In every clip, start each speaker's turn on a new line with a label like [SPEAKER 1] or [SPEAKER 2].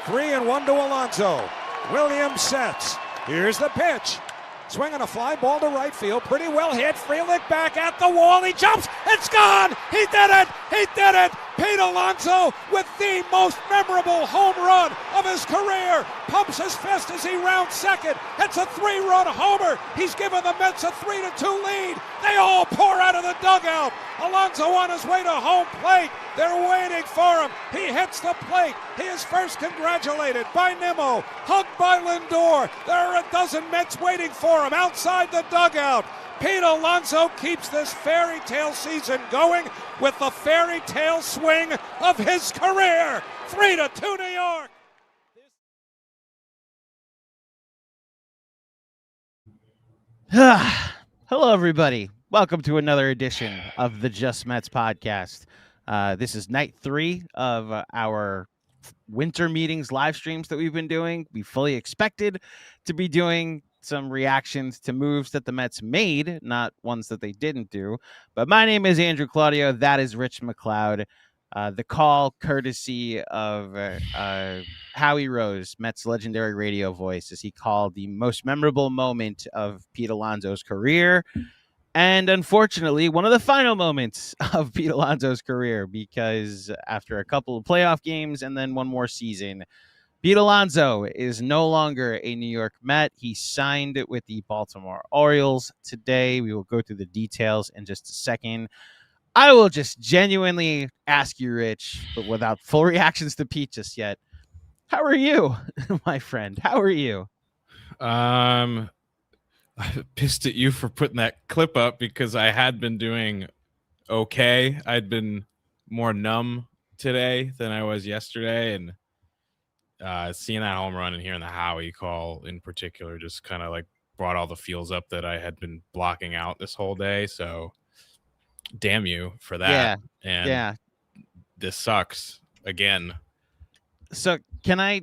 [SPEAKER 1] 3-1 to Alonso. Williams sets. Here's the pitch. Swinging a fly ball to right field. Pretty well hit. Frelick back at the wall. He jumps. It's gone. He did it. He did it. Pete Alonso with the most memorable home run of his career. Pumps his fist as he rounds second. It's a 3-run homer. He's given the Mets a 3-2 lead. They all pour out of the dugout. Alonso on his way to home plate. They're waiting for him. He hits the plate. He is first congratulated by Nimmo, hugged by Lindor. There are a dozen Mets waiting for him outside the dugout. Pete Alonso keeps this fairy tale season going with the fairy tale swing of his career. 3-2 New York.
[SPEAKER 2] Hello, everybody. Welcome to another edition of the Just Mets podcast. This is night 3 of our winter meetings live streams that we've been doing. We fully expected to be doing some reactions to moves that the Mets made, not ones that they didn't do. But my name is Andrew Claudio. That is Rich MacLeod. The call courtesy of Howie Rose, Mets legendary radio voice, as he called the most memorable moment of Pete Alonso's career. And unfortunately, one of the final moments of Pete Alonso's career, because after a couple of playoff games and then one more season, Pete Alonso is no longer a New York Met. He signed with the Baltimore Orioles today. We will go through the details in just a second. I will just genuinely ask you, Rich, but without full reactions to Pete just yet, how are you, my friend? How are you?
[SPEAKER 3] I'm pissed at you for putting that clip up because I had been doing okay. I'd been more numb today than I was yesterday, and seeing that home run and hearing the Howie call in particular just kind of like brought all the feels up that I had been blocking out this whole day. So damn you for that. Yeah. This sucks again.
[SPEAKER 2] So can I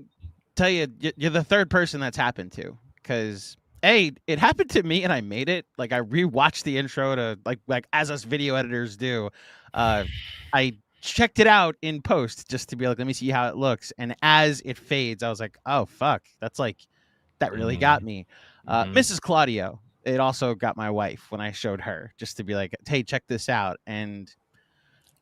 [SPEAKER 2] tell you, you're the third person that's happened to, because it happened to me and I made it. Like, I rewatched the intro to like as us video editors do. I checked it out in post just to be like, let me see how it looks. And as it fades, I was like, oh fuck, that's like, that really got me. Mrs. Claudio, it also got my wife when I showed her, just to be like, hey, check this out. And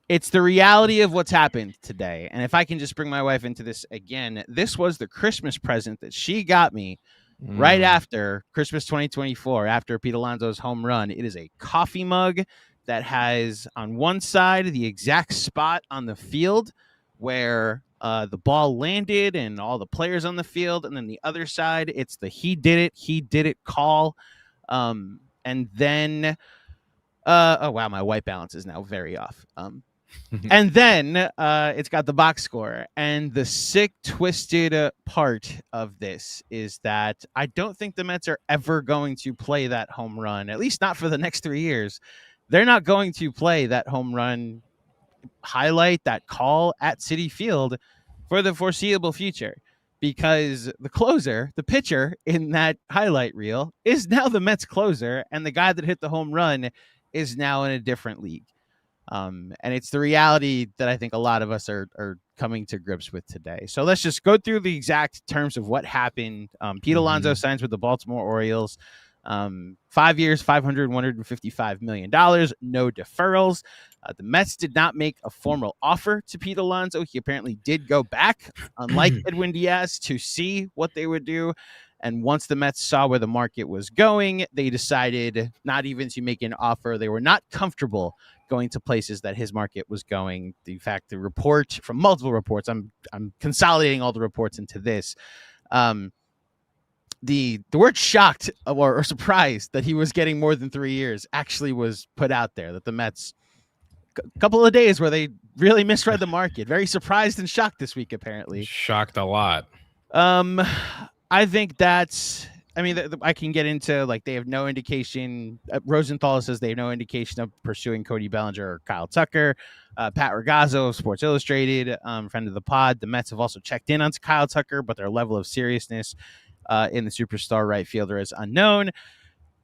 [SPEAKER 2] it's the reality of what's happened today. And if I can just bring my wife into this again, this was the Christmas present that she got me right after Christmas 2024, after Pete Alonso's home run. It is a coffee mug that has on one side the exact spot on the field where the ball landed and all the players on the field. And then the other side, it's the he did it call. And then, oh wow, my white balance is now very off. And then it's got the box score. And the sick, twisted part of this is that I don't think the Mets are ever going to play that home run, at least not for the next 3 years. They're not going to play that home run highlight, that call at Citi Field for the foreseeable future, because the closer, the pitcher in that highlight reel, is now the Mets closer, and the guy that hit the home run is now in a different league. And it's the reality that I think a lot of us are coming to grips with today. So let's just go through the exact terms of what happened. Pete Alonso signs with the Baltimore Orioles. 5 years, $155 million, no deferrals. The Mets did not make a formal offer to Pete Alonso. He apparently did go back, unlike Edwin Diaz, to see what they would do. And once the Mets saw where the market was going, they decided not even to make an offer. They were not comfortable going to places that his market was going. In fact, the report from multiple reports, I'm consolidating all the reports into this. The word shocked or surprised that he was getting more than 3 years actually was put out there, that the Mets, a couple of days where they really misread the market. Very surprised and shocked this week, apparently.
[SPEAKER 3] Shocked a lot.
[SPEAKER 2] I think that's, I mean, I can get into, like, they have no indication. Rosenthal says they have no indication of pursuing Cody Bellinger or Kyle Tucker. Pat Ragazzo of Sports Illustrated, friend of the pod. The Mets have also checked in on Kyle Tucker, but their level of seriousness in the superstar right fielder is unknown.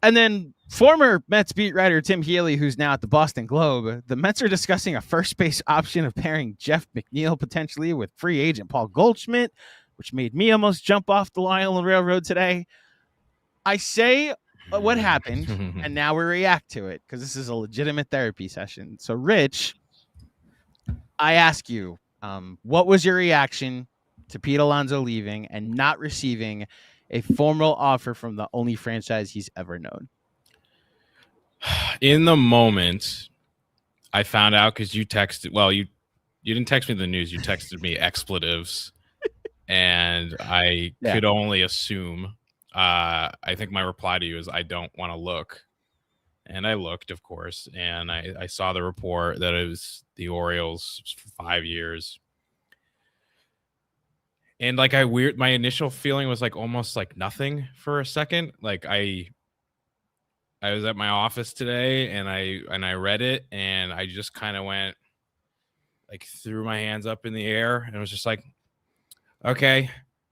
[SPEAKER 2] And then former Mets beat writer Tim Healy, who's now at the Boston Globe, the Mets are discussing a first base option of pairing Jeff McNeil potentially with free agent Paul Goldschmidt. which made me almost jump off the Long Island Railroad today. I say what happened, and now we react to it because this is a legitimate therapy session. So, Rich, I ask you, what was your reaction to Pete Alonso leaving and not receiving a formal offer from the only franchise he's ever known?
[SPEAKER 3] In the moment, I found out because you texted. Well, you didn't text me the news. You texted me expletives, and I could only assume. I think my reply to you is I don't want to look, and I looked, of course, and I saw the report that it was the Orioles for 5 years. And like my initial feeling was like almost like nothing for a second. Like I was at my office today and I read it and I just kind of went like threw my hands up in the air and was just like, okay.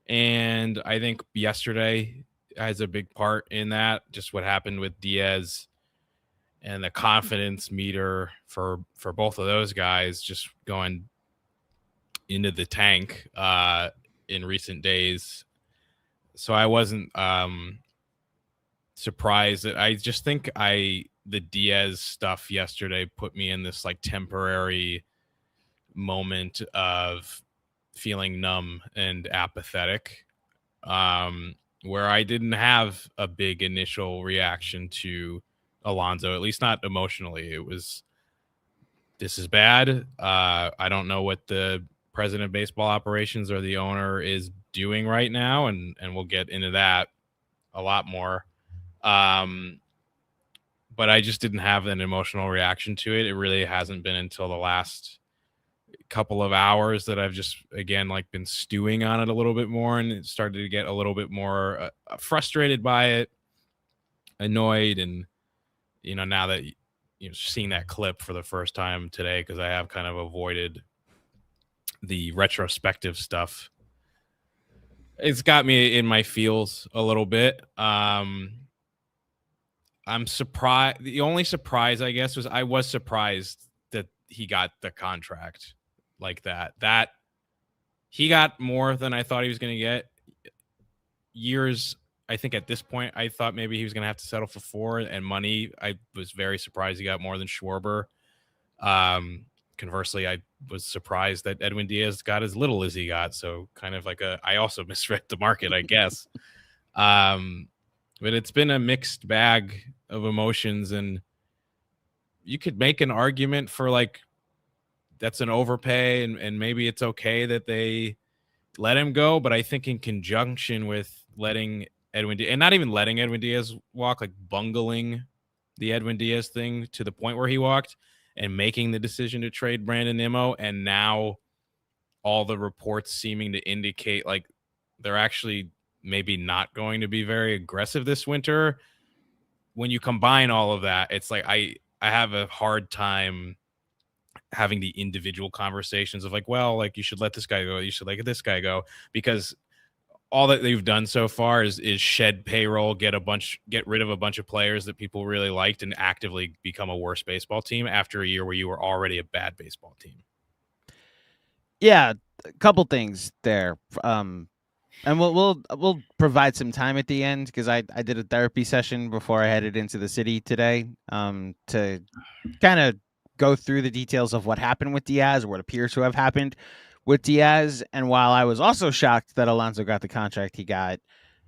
[SPEAKER 3] And I think yesterday has a big part in that, just what happened with Diaz and the confidence meter for both of those guys just going into the tank in recent days. So I wasn't surprised. That I just think the Diaz stuff yesterday put me in this like temporary moment of feeling numb and apathetic, where I didn't have a big initial reaction to Alonso, at least not emotionally. It was, this is bad. I don't know what the president of baseball operations or the owner is doing right now, and we'll get into that a lot more. But I just didn't have an emotional reaction to it. It really hasn't been until the last couple of hours that I've just, again, like been stewing on it a little bit more, and it started to get a little bit more frustrated by it, annoyed. And, now that, seeing that clip for the first time today, because I have kind of avoided the retrospective stuff, it's got me in my feels a little bit. I'm surprised. The only surprise, I guess, was I was surprised that he got the contract like that. That he got more than I thought he was going to get. Years, I think at this point, I thought maybe he was going to have to settle for 4, and money, I was very surprised he got more than Schwarber. Conversely, I was surprised that Edwin Diaz got as little as he got. So kind of like I also misread the market, I guess. But it's been a mixed bag of emotions, and you could make an argument for like, that's an overpay, and maybe it's okay that they let him go. But I think in conjunction with letting Edwin Diaz, and not even letting Edwin Diaz walk, like bungling the Edwin Diaz thing to the point where he walked, and making the decision to trade Brandon Nimmo, and now all the reports seeming to indicate like they're actually maybe not going to be very aggressive this winter. When you combine all of that, it's like I have a hard time having the individual conversations of like, well, like you should let this guy go, you should let this guy go, because all that they've done so far is shed payroll, get rid of a bunch of players that people really liked, and actively become a worse baseball team after a year where you were already a bad baseball team.
[SPEAKER 2] Yeah, a couple things there. And we'll provide some time at the end, because I did a therapy session before I headed into the city today, to kind of go through the details of what happened with Diaz, or what appears to have happened with Diaz. And while I was also shocked that Alonso got the contract he got,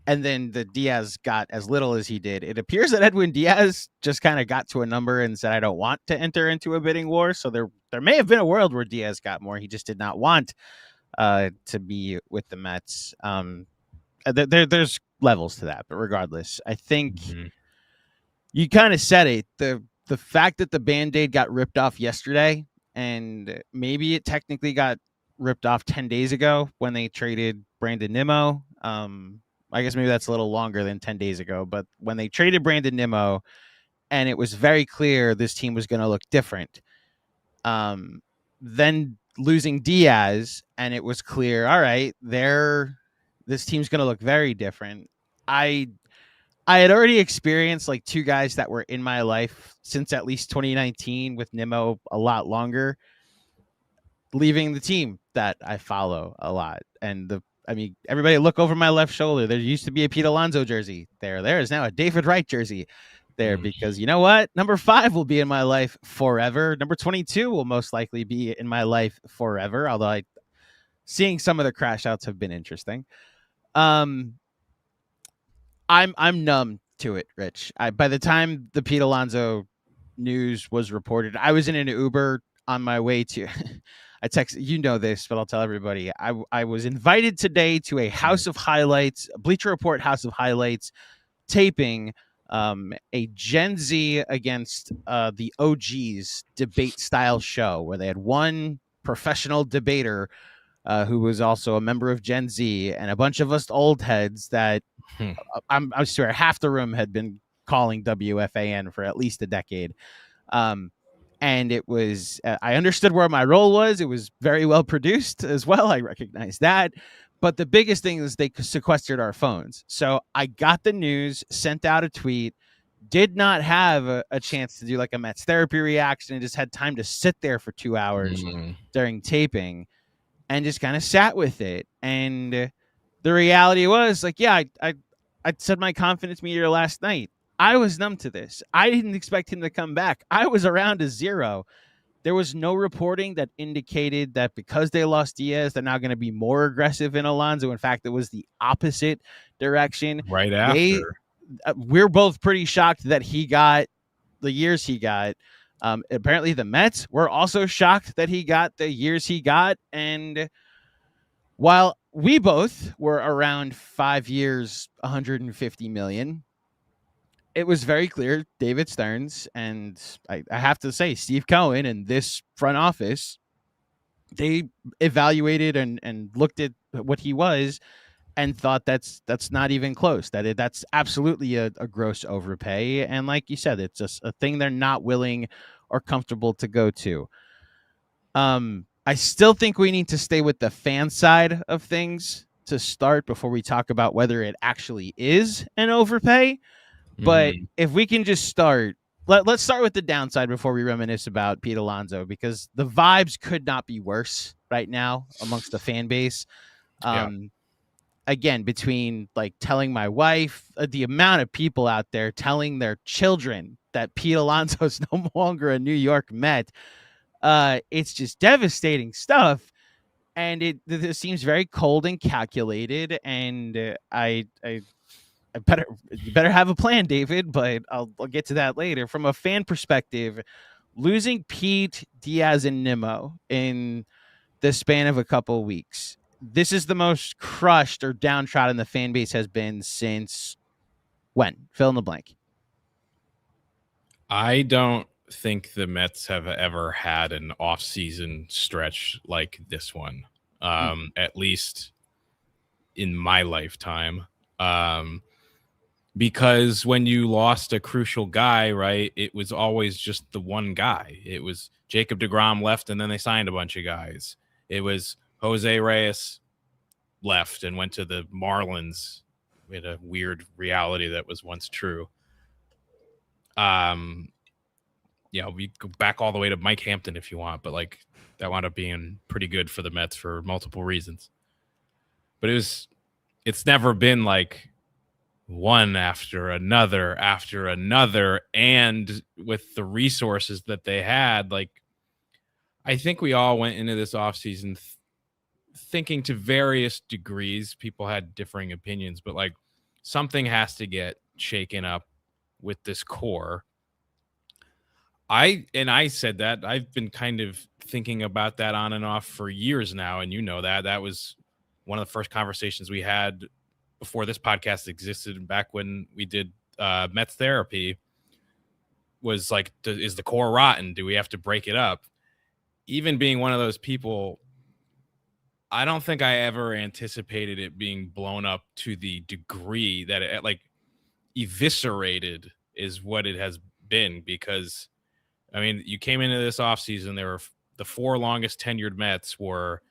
[SPEAKER 2] and then the Diaz got as little as he did, it appears that Edwin Diaz just kind of got to a number and said, I don't want to enter into a bidding war. So there may have been a world where Diaz got more. He just did not want to be with the Mets. There's levels to that, but regardless, I think you kind of said it. The fact that the Band-Aid got ripped off yesterday, and maybe it technically got ripped off 10 days ago when they traded Brandon Nimmo. I guess maybe that's a little longer than 10 days ago, but when they traded Brandon Nimmo, and it was very clear this team was going to look different. Then losing Diaz, and it was clear, all right, this team's going to look very different. I had already experienced like 2 guys that were in my life since at least 2019, with Nimmo a lot longer, leaving the team that I follow a lot. And I mean, everybody look over my left shoulder. There used to be a Pete Alonso jersey there. There is now a David Wright jersey there because you know what? Number 5 will be in my life forever. Number 22 will most likely be in my life forever. Although seeing some of the crash outs have been interesting. I'm numb to it, Rich. By the time the Pete Alonso news was reported, I was in an Uber on my way to I text, you know this, but I'll tell everybody. I was invited today to a House of Highlights, Bleacher Report House of Highlights taping, a Gen Z against the OGs debate style show where they had one professional debater who was also a member of Gen Z and a bunch of us old heads that I swear half the room had been calling WFAN for at least a decade. And it was, I understood where my role was. It was very well produced as well. I recognize that. But the biggest thing is they sequestered our phones. So I got the news, sent out a tweet, did not have a chance to do like a Mets therapy reaction, and just had time to sit there for 2 hours during taping and just kind of sat with it. And the reality was like, yeah, I said my confidence meter last night. I was numb to this. I didn't expect him to come back. I was around a 0. There was no reporting that indicated that because they lost Diaz, they're now going to be more aggressive in Alonso. In fact, it was the opposite direction.
[SPEAKER 3] Right after.
[SPEAKER 2] We're both pretty shocked that he got the years he got. Apparently the Mets were also shocked that he got the years he got. And while we both were around 5 years, 150 million, it was very clear David Stearns and I have to say Steve Cohen and this front office, they evaluated and looked at what he was and thought that's not even close. That's absolutely a gross overpay. And like you said, it's just a thing they're not willing or comfortable to go to. I still think we need to stay with the fan side of things to start before we talk about whether it actually is an overpay. But if we can just start, let's start with the downside before we reminisce about Pete Alonso, because the vibes could not be worse right now amongst the fan base. Again, between like telling my wife, the amount of people out there telling their children that Pete Alonso is no longer a New York Met, it's just devastating stuff. And it seems very cold and calculated. And you better have a plan, David, but I'll get to that later. From a fan perspective, losing Pete, Diaz, and Nimmo in the span of a couple of weeks, this is the most crushed or downtrodden the fan base has been since when? Fill in the blank.
[SPEAKER 3] I don't think the Mets have ever had an off-season stretch like this one, at least in my lifetime. Because when you lost a crucial guy, right, it was always just the one guy. It was Jacob deGrom left, and then they signed a bunch of guys. It was Jose Reyes left and went to the Marlins in a weird reality that was once true. We go back all the way to Mike Hampton if you want, but like that wound up being pretty good for the Mets for multiple reasons. But it's never been like one after another, and with the resources that they had, like I think we all went into this offseason thinking to various degrees, people had differing opinions, but like something has to get shaken up with this core. I said that I've been kind of thinking about that on and off for years now, and you know that was one of the first conversations we had before this podcast existed, back when we did Mets therapy, was like, is the core rotten? Do we have to break it up? Even being one of those people, I don't think I ever anticipated it being blown up to the degree that it like eviscerated is what it has been. Because I mean, you came into this offseason, there were the 4 longest tenured Mets were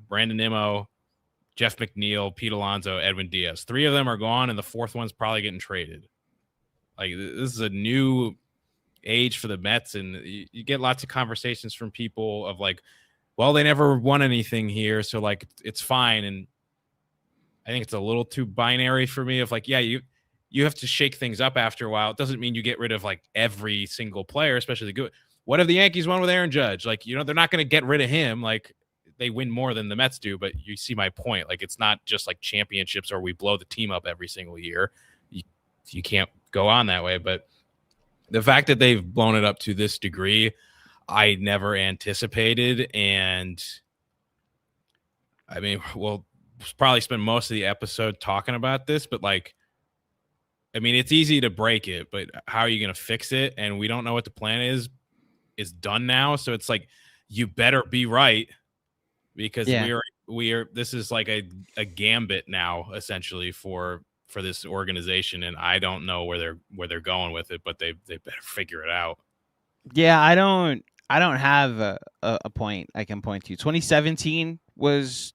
[SPEAKER 3] Brandon Nimmo, Jeff McNeil, Pete Alonso, Edwin Diaz. 3 of them are gone, and the 4th one's probably getting traded. Like, this is a new age for the Mets, and you get lots of conversations from people of like, well, they never won anything here, so like it's fine. And I think it's a little too binary for me of like, yeah, you have to shake things up after a while. It doesn't mean you get rid of like every single player, especially the good. What if the Yankees won with Aaron Judge? Like, they're not going to get rid of him. Like, they win more than the Mets do, but you see my point. Like, it's not just like championships or we blow the team up every single year. You can't go on that way. But the fact that they've blown it up to this degree, I never anticipated. And I mean, we'll probably spend most of the episode talking about this, but like, I mean, it's easy to break it, but how are you going to fix it? And we don't know what the plan is done now. So it's like, you better be right, because we are, this is like a gambit now essentially for this organization. And I don't know where they're going with it, but they better figure it out.
[SPEAKER 2] Yeah. I don't have a point I can point to. 2017 was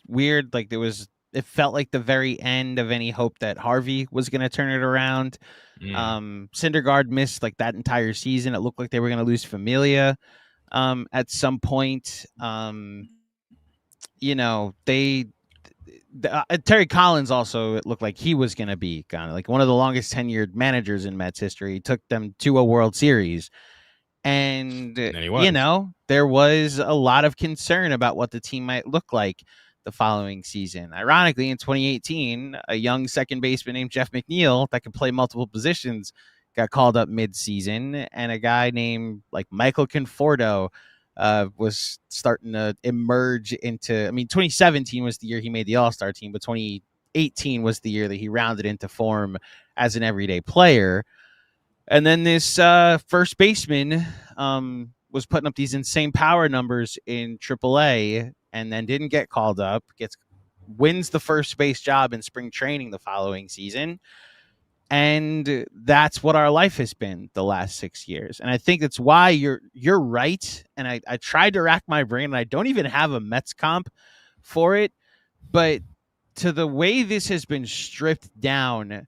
[SPEAKER 2] weird. Like it felt like the very end of any hope that Harvey was going to turn it around. Syndergaard missed like that entire season. It looked like they were going to lose Familia at some point. Terry Collins also, it looked like he was going to be kind of like one of the longest tenured managers in Mets history. He took them to a World Series. And, there was a lot of concern about what the team might look like the following season. Ironically, in 2018, a young second baseman named Jeff McNeil that could play multiple positions got called up mid-season, and a guy named like Michael Conforto was starting to emerge into. I mean, 2017 was the year he made the All-Star team, but 2018 was the year that he rounded into form as an everyday player. And then this first baseman was putting up these insane power numbers in AAA, and then didn't get called up. Wins the first base job in spring training the following season, and that's what our life has been the last 6 years. And I think that's why you're right. And I tried to rack my brain, and I don't even have a Mets comp for it, but to the way this has been stripped down,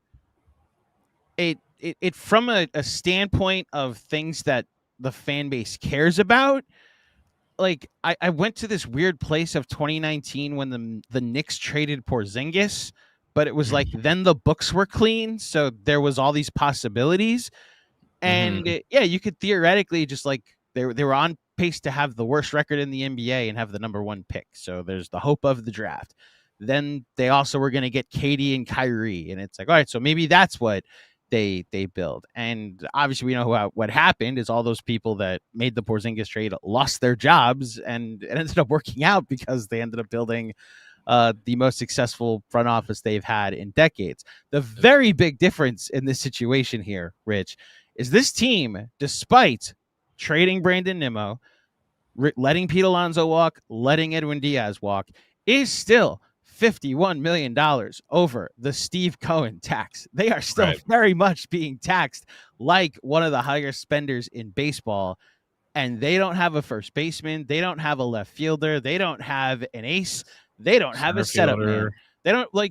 [SPEAKER 2] it from a standpoint of things that the fan base cares about. Like I went to this weird place of 2019 when the Knicks traded Porzingis, but it was like then the books were clean, so there was all these possibilities, and you could theoretically just like they were on pace to have the worst record in the NBA and have the number 1 pick. So there's the hope of the draft. Then they also were going to get Katie and Kyrie, and it's like, all right, so maybe that's what they build. And obviously we know what happened is all those people that made the Porzingis trade lost their jobs, and it ended up working out because they ended up building the most successful front office they've had in decades. The very big difference in this situation here, Rich, is this team, despite trading Brandon Nimmo, letting Pete Alonso walk, letting Edwin Diaz walk, is still $51 million over the Steve Cohen tax. They are still very much being taxed like one of the highest spenders in baseball. And they don't have a first baseman. They don't have a left fielder. They don't have an ace. They don't have a setup man. Apparently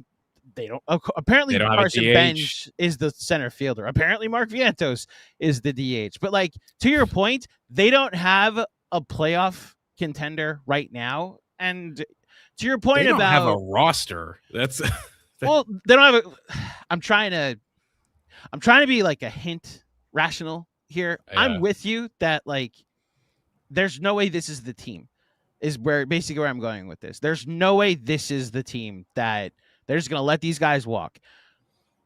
[SPEAKER 2] Carson Bench is the center fielder. Apparently Mark Vientos is the DH. But like, to your point, they don't have a playoff contender right now. And to your point, they don't
[SPEAKER 3] have a roster. That's
[SPEAKER 2] well, they don't have I'm trying to be like a hint rational here. Yeah. I'm with you that like there's no way this is the team, is where basically where I'm going with this. There's no way this is the team that they're just gonna let these guys walk.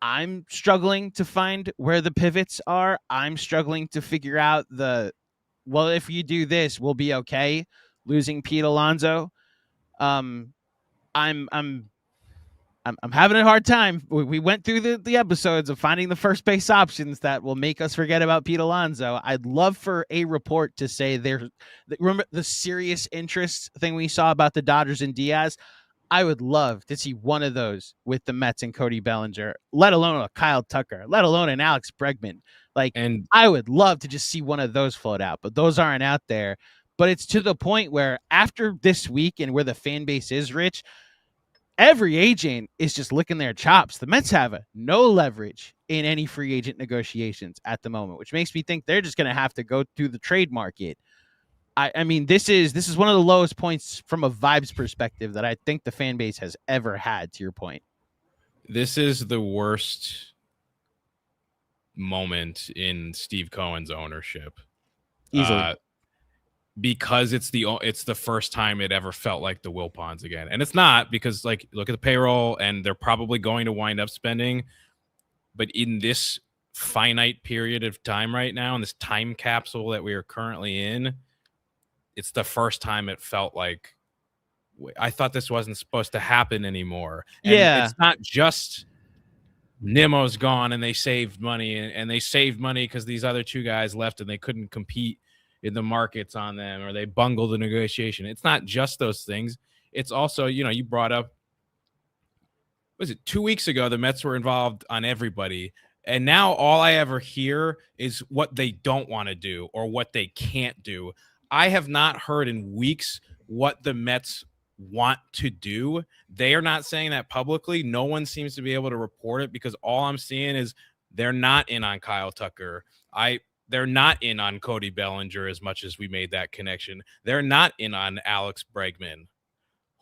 [SPEAKER 2] I'm struggling to find where the pivots are. I'm struggling to figure out if you do this, we'll be okay. Losing Pete Alonso. I'm having a hard time. We went through the episodes of finding the first base options that will make us forget about Pete Alonso. I'd love for a report to say remember the serious interest thing we saw about the Dodgers and Diaz. I would love to see one of those with the Mets and Cody Bellinger, let alone a Kyle Tucker, let alone an Alex Bregman. And I would love to just see one of those float out, but those aren't out there. But it's to the point where after this week and where the fan base is, Rich, every agent is just licking their chops. The Mets have no leverage in any free agent negotiations at the moment, which makes me think they're just going to have to go through the trade market. I mean, this is one of the lowest points from a vibes perspective that I think the fan base has ever had, to your point.
[SPEAKER 3] This is the worst moment in Steve Cohen's ownership.
[SPEAKER 2] Easily.
[SPEAKER 3] Because it's the first time it ever felt like the Wilpons again. And it's not, because like look at the payroll and they're probably going to wind up spending, but in this finite period of time right now, in this time capsule that we are currently in, it's the first time it felt like I thought this wasn't supposed to happen anymore. And it's not just Nimmo's gone and they saved money, and they saved money because these other two guys left and they couldn't compete in the markets on them, or they bungled the negotiation. It's not just those things. It's also, you brought up, was it 2 weeks ago, the Mets were involved on everybody. And now all I ever hear is what they don't want to do or what they can't do. I have not heard in weeks what the Mets want to do. They are not saying that publicly. No one seems to be able to report it, because all I'm seeing is they're not in on Kyle Tucker. They're not in on Cody Bellinger as much as we made that connection. They're not in on Alex Bregman.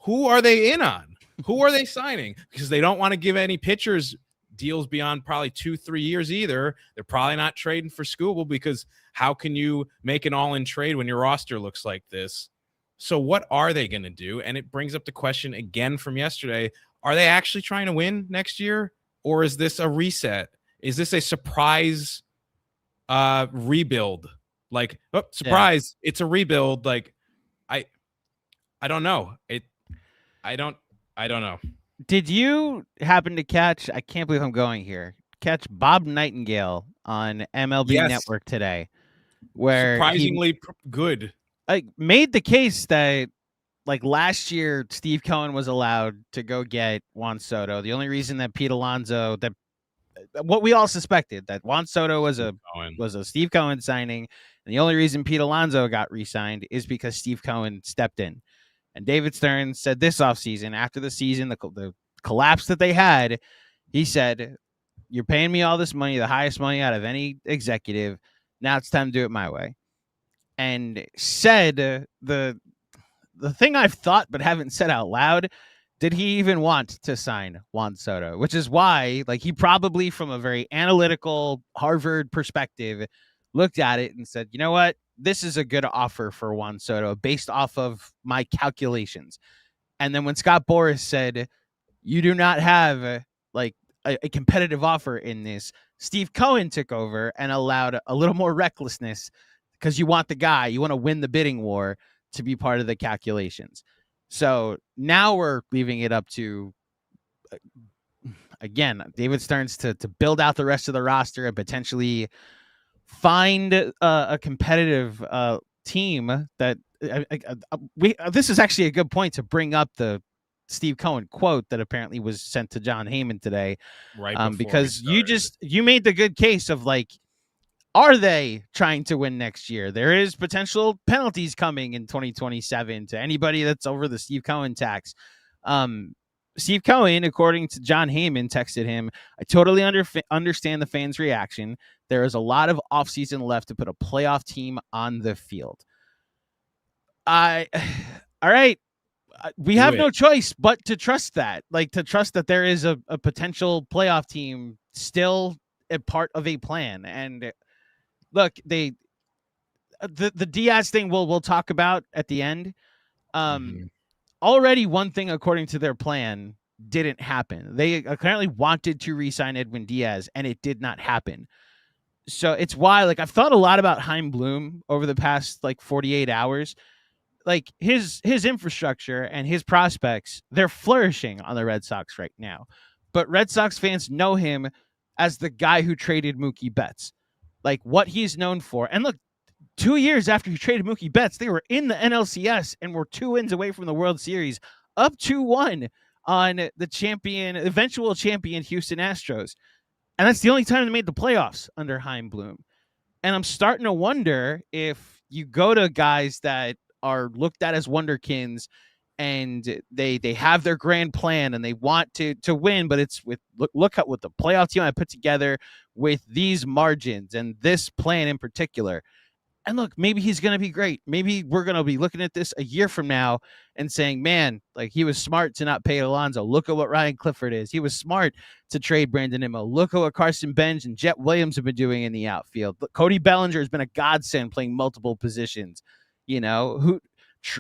[SPEAKER 3] Who are they in on? Who are they signing? Because they don't want to give any pitchers deals beyond probably 2-3 years either. They're probably not trading for Skubal, because how can you make an all-in trade when your roster looks like this? So what are they going to do? And it brings up the question again from yesterday. Are they actually trying to win next year? Or is this a reset? Is this a surprise rebuild? Like, oh, surprise, it's a rebuild. Like, I don't know. I don't know.
[SPEAKER 2] Did you happen to catch, I can't believe I'm going here, catch Bob Nightingale on MLB Network today, where
[SPEAKER 3] surprisingly good.
[SPEAKER 2] Made the case that, like, last year Steve Cohen was allowed to go get Juan Soto. The only reason that Pete Alonso, that what we all suspected, that Juan Soto was a Steve Cohen signing, and the only reason Pete Alonso got re-signed is because Steve Cohen stepped in. And David Stearns said this offseason, after the season, the collapse that they had, he said, "You're paying me all this money, the highest money out of any executive. Now it's time to do it my way." And said the thing I've thought but haven't said out loud: did he even want to sign Juan Soto? Which is why, like, he probably, from a very analytical Harvard perspective, looked at it and said, you know what? This is a good offer for Juan Soto based off of my calculations. And then when Scott Boras said, you do not have a competitive offer in this, Steve Cohen took over and allowed a little more recklessness, because you want the guy, you want to win the bidding war, to be part of the calculations. So now we're leaving it up to, again, David Stearns to build out the rest of the roster and potentially find a competitive team that this is actually a good point to bring up the Steve Cohen quote that apparently was sent to John Heyman today,
[SPEAKER 3] right?
[SPEAKER 2] Because you made the good case of, like, are they trying to win next year? There is potential penalties coming in 2027 to anybody that's over the Steve Cohen tax. Steve Cohen, according to John Heyman, texted him, "I totally understand the fans' reaction. There is a lot of offseason left to put a playoff team on the field." All right. We have no choice but to trust that. Like, to trust that there is a potential playoff team still a part of a plan. And look, the Diaz thing we'll talk about at the end. Already one thing, according to their plan, didn't happen. They apparently wanted to re-sign Edwin Diaz, and it did not happen. So it's why, like, I've thought a lot about Chaim Bloom over the past, 48 hours. Like, his infrastructure and his prospects, they're flourishing on the Red Sox right now. But Red Sox fans know him as the guy who traded Mookie Betts. Like, what he's known for. And look, 2 years after he traded Mookie Betts, they were in the NLCS and were 2 wins away from the World Series, up 2-1 on the eventual champion Houston Astros. And that's the only time they made the playoffs under Chaim Bloom. And I'm starting to wonder if you go to guys that are looked at as wonderkins and they have their grand plan and they want to win, but it's with look at what the playoff team I put together with these margins and this plan in particular. And look, maybe he's going to be great. Maybe we're going to be looking at this a year from now and saying, man, like he was smart to not pay Alonso. Look at what Ryan Clifford is. He was smart to trade Brandon Nimmo. Look at what Carson Bench and Jet Williams have been doing in the outfield. Cody Bellinger has been a godsend playing multiple positions. You know,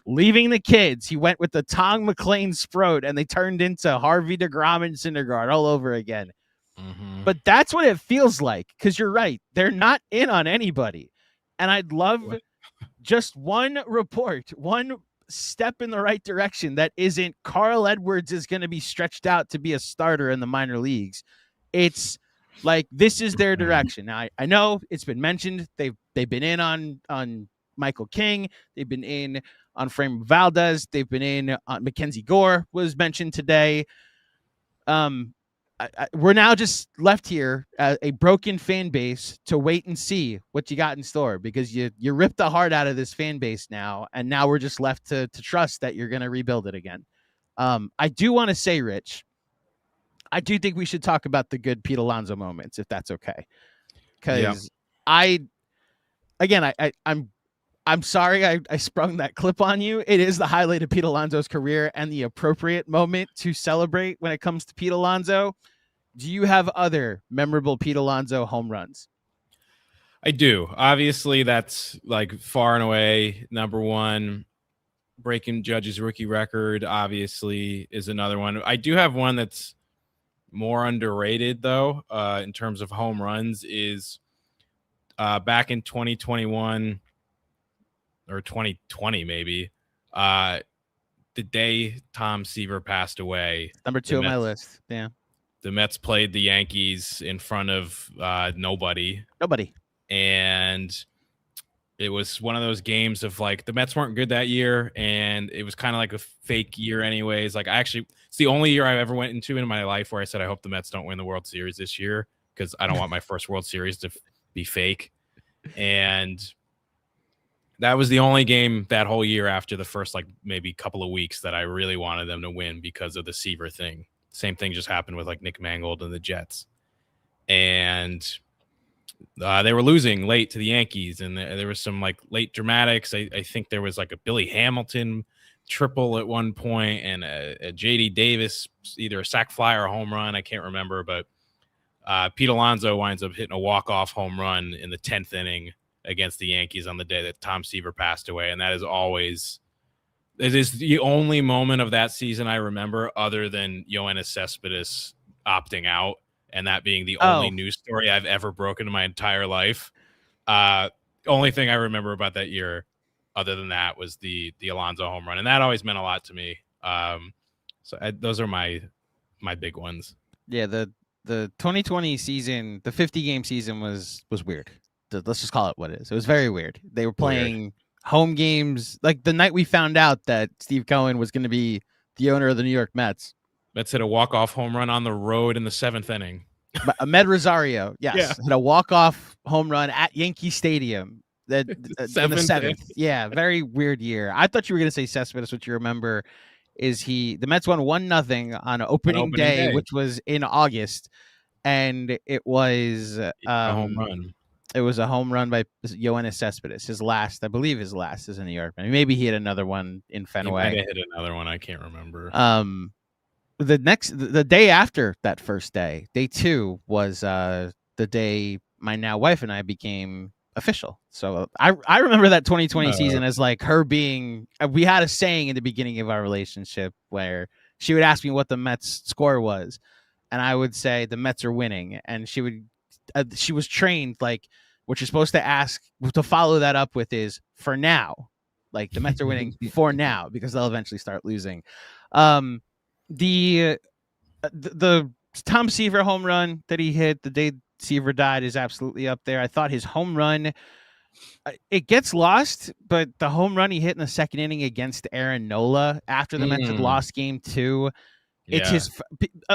[SPEAKER 2] leaving the kids, he went with the Tong McLean Sproat, and they turned into Harvey DeGrom and Syndergaard all over again.
[SPEAKER 3] Mm-hmm.
[SPEAKER 2] But that's what it feels like, because you're right. They're not in on anybody. And I'd love just one report, one step in the right direction that isn't Carl Edwards is going to be stretched out to be a starter in the minor leagues. It's like, this is their direction. Now, I know it's been mentioned. They've been in on Michael King. They've been in on Frame Valdez. They've been in on Mackenzie Gore was mentioned today. We're now just left here, a broken fan base, to wait and see what you got in store, because you ripped the heart out of this fan base now, and now we're just left to trust that you're going to rebuild it again. I do want to say, Rich, I do think we should talk about the good Pete Alonso moments, if that's okay. Because I'm sorry I sprung that clip on you. It is the highlight of Pete Alonso's career and the appropriate moment to celebrate when it comes to Pete Alonso. Do you have other memorable Pete Alonso home runs?
[SPEAKER 3] I do. Obviously, that's like far and away number one. Breaking Judge's rookie record, obviously, is another one. I do have one that's more underrated, though, in terms of home runs, is back in 2021 or 2020, maybe, the day Tom Seaver passed away.
[SPEAKER 2] Number 2 on my list. Yeah.
[SPEAKER 3] The Mets played the Yankees in front of nobody. And it was one of those games of like, the Mets weren't good that year, and it was kind of like a fake year anyways. Like, it's the only year I ever went into in my life where I said, I hope the Mets don't win the World Series this year, because I don't want my first World Series to be fake. And that was the only game that whole year after the first, like, maybe couple of weeks that I really wanted them to win because of the Seaver thing. Same thing just happened with like Nick Mangold and the Jets. And they were losing late to the Yankees, and there was some like late dramatics. I think there was like a Billy Hamilton triple at one point, and a JD Davis, either a sac fly or a home run. I can't remember, but Pete Alonso winds up hitting a walk-off home run in the 10th inning against the Yankees on the day that Tom Seaver passed away. And that is always, it is the only moment of that season I remember, other than Yoenis Cespedes opting out, and that being the only news story I've ever broken in my entire life. Only thing I remember about that year, other than that, was the Alonso home run, and that always meant a lot to me. Those are my big ones.
[SPEAKER 2] Yeah, the 2020 season, the 50-game season was weird. Let's just call it what it is. It was very weird. They were playing home games like the night we found out that Steve Cohen was going to be the owner of the New York Mets.
[SPEAKER 3] Mets hit a walk-off home run on the road in the 7th inning.
[SPEAKER 2] Ahmed Rosario, yes, hit a walk-off home run at Yankee Stadium. In the 7th. Yeah, very weird year. I thought you were going to say Cespedes. What you remember is the Mets won 1-0 on opening day, which was in August, and it was
[SPEAKER 3] a home run.
[SPEAKER 2] It was a home run by Yoenis Cespedes. His last is in New York. I mean, maybe he had another one in Fenway.
[SPEAKER 3] He might have hit another one. I can't remember.
[SPEAKER 2] The day after that first day, day 2 was the day my now wife and I became official. So I remember that 2020 season as like her being. We had a saying in the beginning of our relationship where she would ask me what the Mets score was, and I would say the Mets are winning, and she would. She was trained like what you're supposed to ask to follow that up with is for now, like the Mets are winning for now because they'll eventually start losing. The Tom Seaver home run that he hit the day Seaver died is absolutely up there. I thought his home run, it gets lost, but the home run he hit in the 2nd inning against Aaron Nola after the Mets had lost game 2, it's his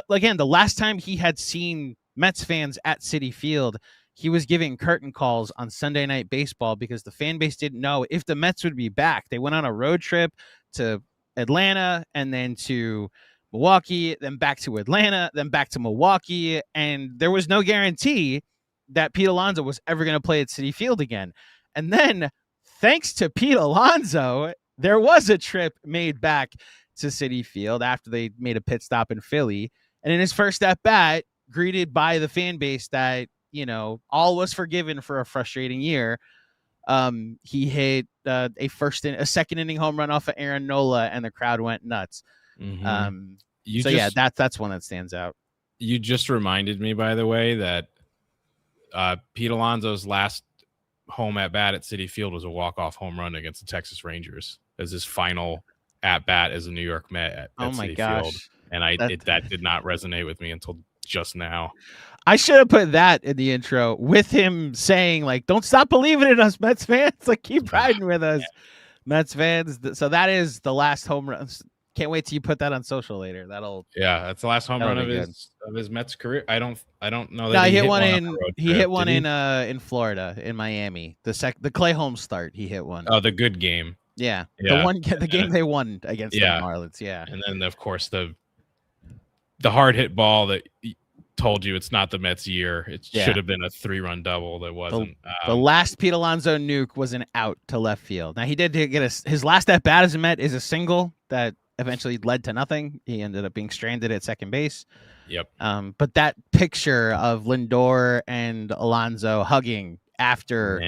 [SPEAKER 2] again, the last time he had seen Mets fans at Citi Field, he was giving curtain calls on Sunday Night Baseball because the fan base didn't know if the Mets would be back. They went on a road trip to Atlanta and then to Milwaukee, then back to Atlanta, then back to Milwaukee, and there was no guarantee that Pete Alonso was ever going to play at Citi Field again. And then thanks to Pete Alonso, there was a trip made back to Citi Field after they made a pit stop in Philly. And in his first at bat, greeted by the fan base that, all was forgiven for a frustrating year. He hit a second inning home run off of Aaron Nola, and the crowd went nuts.
[SPEAKER 3] Mm-hmm.
[SPEAKER 2] That's one that stands out.
[SPEAKER 3] You just reminded me, by the way, that Pete Alonso's last home at bat at Citi Field was a walk-off home run against the Texas Rangers as his final at bat as a New York Met at Citi Field. And that did not resonate with me until just now.
[SPEAKER 2] I should have put that in the intro with him saying, like, don't stop believing in us, Mets fans. Like, keep riding with us, Mets fans. So that is the last home run. Can't wait till you put that on social later.
[SPEAKER 3] That's the last home run of his Mets career. I don't know that
[SPEAKER 2] no,
[SPEAKER 3] he
[SPEAKER 2] hit one in Florida, in Miami. The Clay Holmes start, he hit one.
[SPEAKER 3] Oh, the good game.
[SPEAKER 2] Yeah. The game they won against the Marlins. Yeah.
[SPEAKER 3] And then of course the hard hit ball that told you it's not the Mets year. It should have been a 3-run double. That wasn't.
[SPEAKER 2] The last Pete Alonso nuke was an out to left field. Now he did get his last at bat as a Met is a single that eventually led to nothing. He ended up being stranded at second base.
[SPEAKER 3] Yep.
[SPEAKER 2] But that picture of Lindor and Alonso hugging after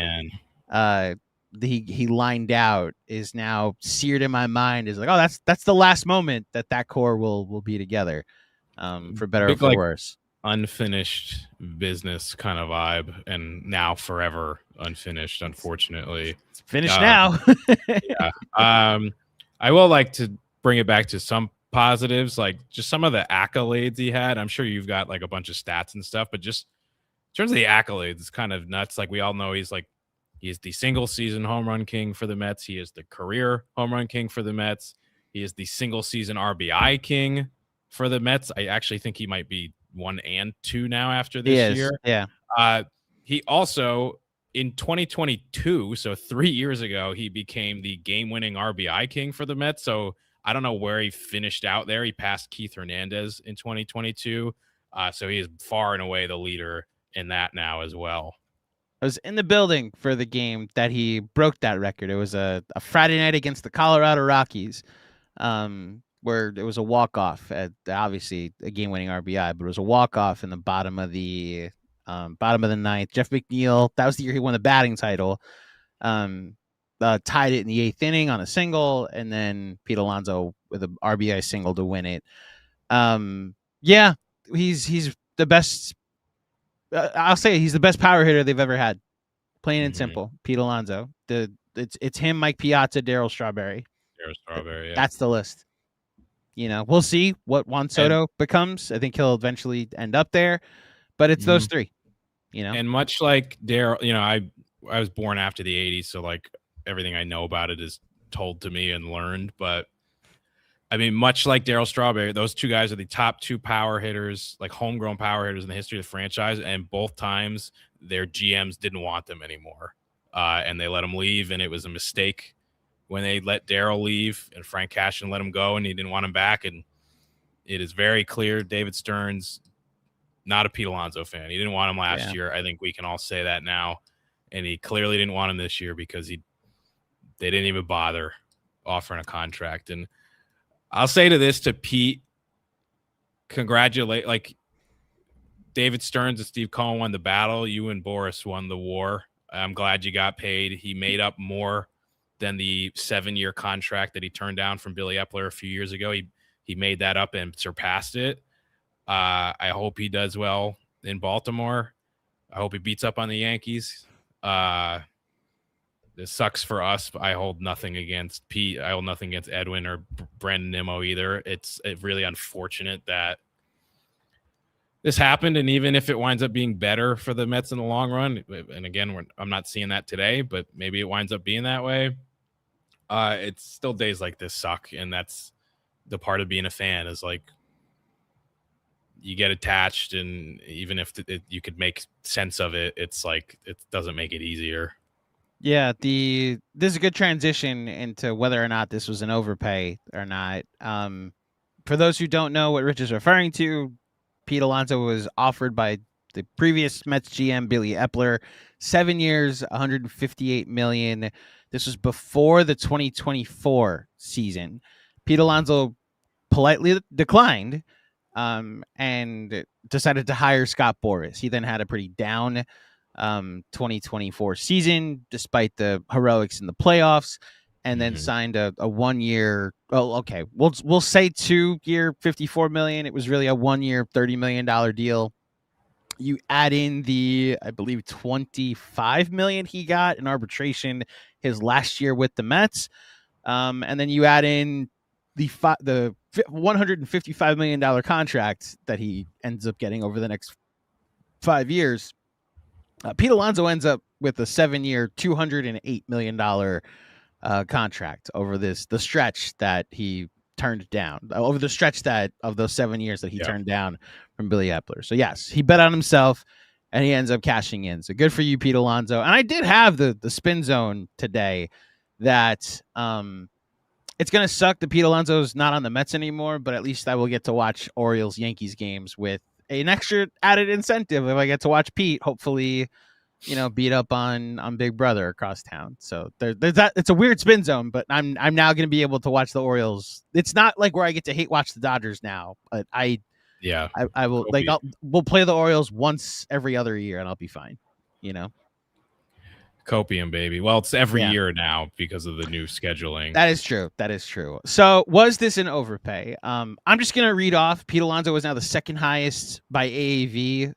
[SPEAKER 2] he lined out is now seared in my mind. Is like, oh, that's the last moment that core will be together, for better or for worse.
[SPEAKER 3] Unfinished business kind of vibe, and now forever unfinished. Unfortunately,
[SPEAKER 2] it's finished now.
[SPEAKER 3] Yeah. I will like to bring it back to some positives, like just some of the accolades he had. I'm sure you've got like a bunch of stats and stuff, but just in terms of the accolades, it's kind of nuts. Like we all know he's the single season home run king for the Mets. He is the career home run king for the Mets. He is the single season RBI king for the Mets. I actually think he might be 1 and 2 now after this year.
[SPEAKER 2] Yeah.
[SPEAKER 3] He also in 2022, so 3 years ago, he became the game-winning RBI king for the Mets. So I don't know where he finished out there. He passed Keith Hernandez in 2022. So he is far and away the leader in that now as well.
[SPEAKER 2] I was in the building for the game that he broke that record. It was a Friday night against the Colorado Rockies, where it was a walk-off at obviously a game-winning RBI, but it was a walk-off in the bottom of the ninth. Jeff McNeil, that was the year he won the batting title. Tied it in the 8th inning on a single, and then Pete Alonso with an RBI single to win it. He's the best. I'll say he's the best power hitter they've ever had. Plain and simple, Pete Alonso. It's him, Mike Piazza, Darryl Strawberry.
[SPEAKER 3] Yeah.
[SPEAKER 2] That's the list. We'll see what Juan Soto becomes. I think he'll eventually end up there, but it's those three.
[SPEAKER 3] And much like Darryl, I was born after the 80s, so like everything I know about it is told to me and learned. But I mean, much like Darryl Strawberry, those two guys are the top 2 power hitters, like homegrown power hitters in the history of the franchise. And both times their GMs didn't want them anymore. And they let them leave. And it was a mistake when they let Darryl leave and Frank Cashin let him go and he didn't want him back. And it is very clear David Stearns, not a Pete Alonso fan. He didn't want him last year. I think we can all say that now. And he clearly didn't want him this year because they didn't even bother offering a contract. And I'll say to Pete, congratulate, like David Stearns and Steve Cohen won the battle. You and Boris won the war. I'm glad you got paid. He made up more than the 7-year contract that he turned down from Billy Epler a few years ago. He made that up and surpassed it. I hope he does well in Baltimore. I hope he beats up on the Yankees. This sucks for us, but I hold nothing against Pete. I hold nothing against Edwin or Brandon Nimmo either. It's really unfortunate that this happened, and even if it winds up being better for the Mets in the long run, and again, I'm not seeing that today, but maybe it winds up being that way. It's still days like this suck, and that's the part of being a fan is like you get attached, and even if you could make sense of it, it's like it doesn't make it easier.
[SPEAKER 2] Yeah, this is a good transition into whether or not this was an overpay or not. For those who don't know what Rich is referring to, Pete Alonso was offered by the previous Mets GM, Billy Epler, 7 years, $158 million. This was before the 2024 season. Pete Alonso politely declined and decided to hire Scott Boras. He then had a pretty down 2024 season, despite the heroics in the playoffs, and then signed a 1 year. Oh, okay. We'll say 2 year, $54 million. It was really a 1 year, $30 million deal. You add in the, I believe, $25 million he got in arbitration his last year with the Mets, and then you add in the $155 million contract that he ends up getting over the next 5 years. Pete Alonso ends up with a 7-year, $208 million contract over the stretch that he turned down, over the stretch that of those 7 years that he turned down from Billy Epler. So yes, he bet on himself and he ends up cashing in. So good for you, Pete Alonso. And I did have the spin zone today that it's going to suck that Pete Alonso's not on the Mets anymore, but at least I will get to watch Orioles Yankees games with an extra added incentive if I get to watch Pete, hopefully, beat up on Big Brother across town. So there's that. It's a weird spin zone, but I'm now going to be able to watch the Orioles. It's not like where I get to hate watch the Dodgers now, but I will we'll play the Orioles once every other year and I'll be fine.
[SPEAKER 3] Copium, baby. Well, it's every year now because of the new scheduling.
[SPEAKER 2] That is true. So was this an overpay? I'm just going to read off. Pete Alonso was now the second highest by AAV,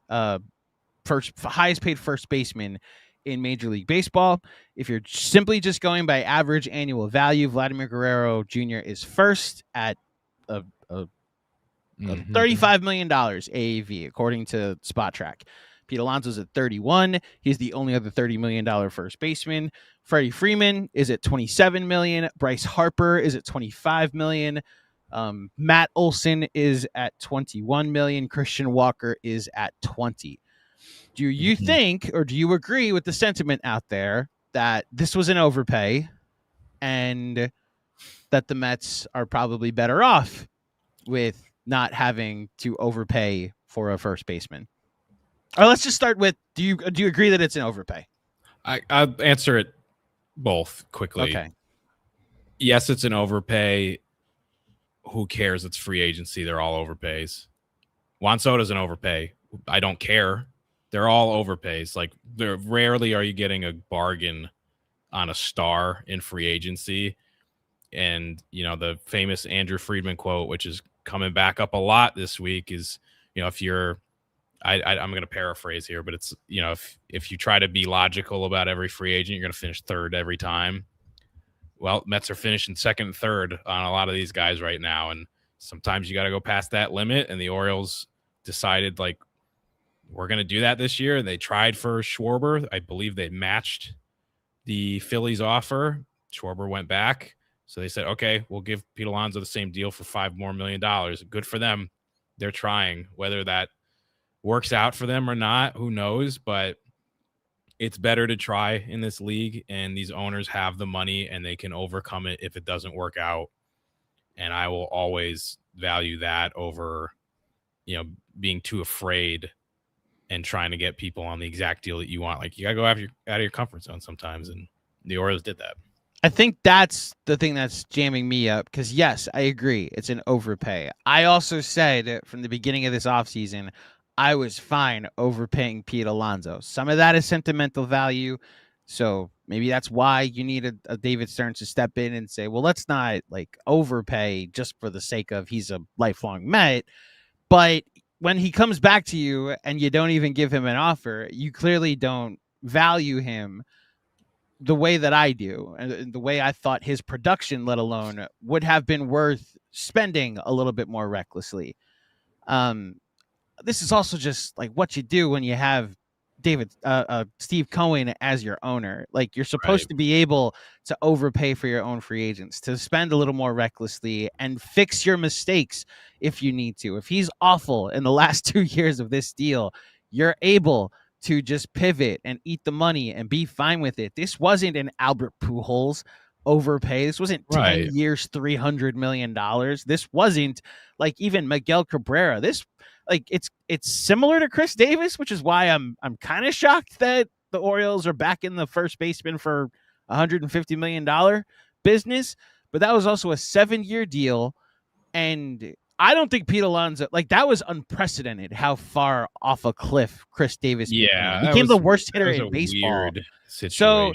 [SPEAKER 2] highest paid first baseman in Major League Baseball. If you're simply just going by average annual value, Vladimir Guerrero Jr. is first at $35 million AAV, according to Spot Track. Pete Alonso's at 31. He's the only other $30 million first baseman. Freddie Freeman is at $27 million. Bryce Harper is at $25 million. Matt Olson is at $21 million. Christian Walker is at $20. Do you think, or do you agree with the sentiment out there that this was an overpay and that the Mets are probably better off with not having to overpay for a first baseman? Or let's just start with, do you agree that it's an overpay?
[SPEAKER 3] I'll answer it both quickly.
[SPEAKER 2] Okay.
[SPEAKER 3] Yes, it's an overpay. Who cares? It's free agency. They're all overpays. Juan Soto's an overpay. I don't care. They're all overpays. Like, rarely are you getting a bargain on a star in free agency. And, the famous Andrew Friedman quote, which is coming back up a lot this week, is, if you're, I'm going to paraphrase here, but it's, if you try to be logical about every free agent, you're going to finish third every time. Well, Mets are finishing second and third on a lot of these guys right now. And sometimes you got to go past that limit. And the Orioles decided, like, we're going to do that this year. And they tried for Schwarber. I believe they matched the Phillies offer. Schwarber went back. So they said, okay, we'll give Pete Alonso the same deal for $5 more million. Good for them. They're trying. Whether that works out for them or not, who knows? But it's better to try in this league, and these owners have the money and they can overcome it if it doesn't work out. And I will always value that over, being too afraid and trying to get people on the exact deal that you want. Like, you gotta go out of your comfort zone sometimes, and the Orioles did that.
[SPEAKER 2] I think that's the thing that's jamming me up, because yes, I agree, it's an overpay. I also said from the beginning of this offseason, I was fine overpaying Pete Alonso. Some of that is sentimental value, so maybe that's why you need a David Stearns to step in and say, well, let's not overpay just for the sake of he's a lifelong Met. But when he comes back to you and you don't even give him an offer, you clearly don't value him the way that I do, and the way I thought his production, let alone, would have been worth spending a little bit more recklessly. This is also just like what you do when you have Steve Cohen as your owner. Like, you're supposed to be able to overpay for your own free agents, to spend a little more recklessly and fix your mistakes if you need to. If he's awful in the last 2 years of this deal, you're able to just pivot and eat the money and be fine with it. This wasn't an Albert Pujols overpay. This wasn't 10 years, $300 million. This wasn't like even Miguel Cabrera. This, it's similar to Chris Davis, which is why I'm kind of shocked that the Orioles are back in the first baseman for $150 million business, but that was also a 7-year deal. And I don't think Pete Alonso, like, that was unprecedented how far off a cliff Chris Davis
[SPEAKER 3] Yeah,
[SPEAKER 2] became the worst hitter
[SPEAKER 3] that was
[SPEAKER 2] in
[SPEAKER 3] a
[SPEAKER 2] baseball.
[SPEAKER 3] weird situation.
[SPEAKER 2] So,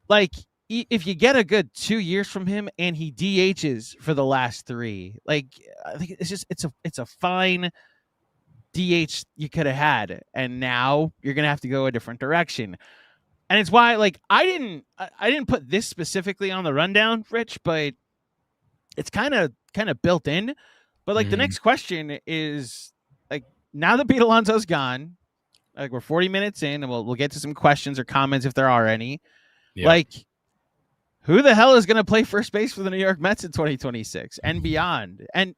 [SPEAKER 2] like, if you get a good 2 years from him and he DHs for the last 3, like, I think it's a fine DH you could have had, and now you're gonna have to go a different direction. And it's why, like, I didn't put this specifically on the rundown, Rich, but it's kind of built in. But like, the next question is, like, now that Pete Alonso's gone, like, we're 40 minutes in, and we'll get to some questions or comments if there are any.
[SPEAKER 3] Yep.
[SPEAKER 2] Like, who the hell is going to play first base for the New York Mets in 2026 and beyond? And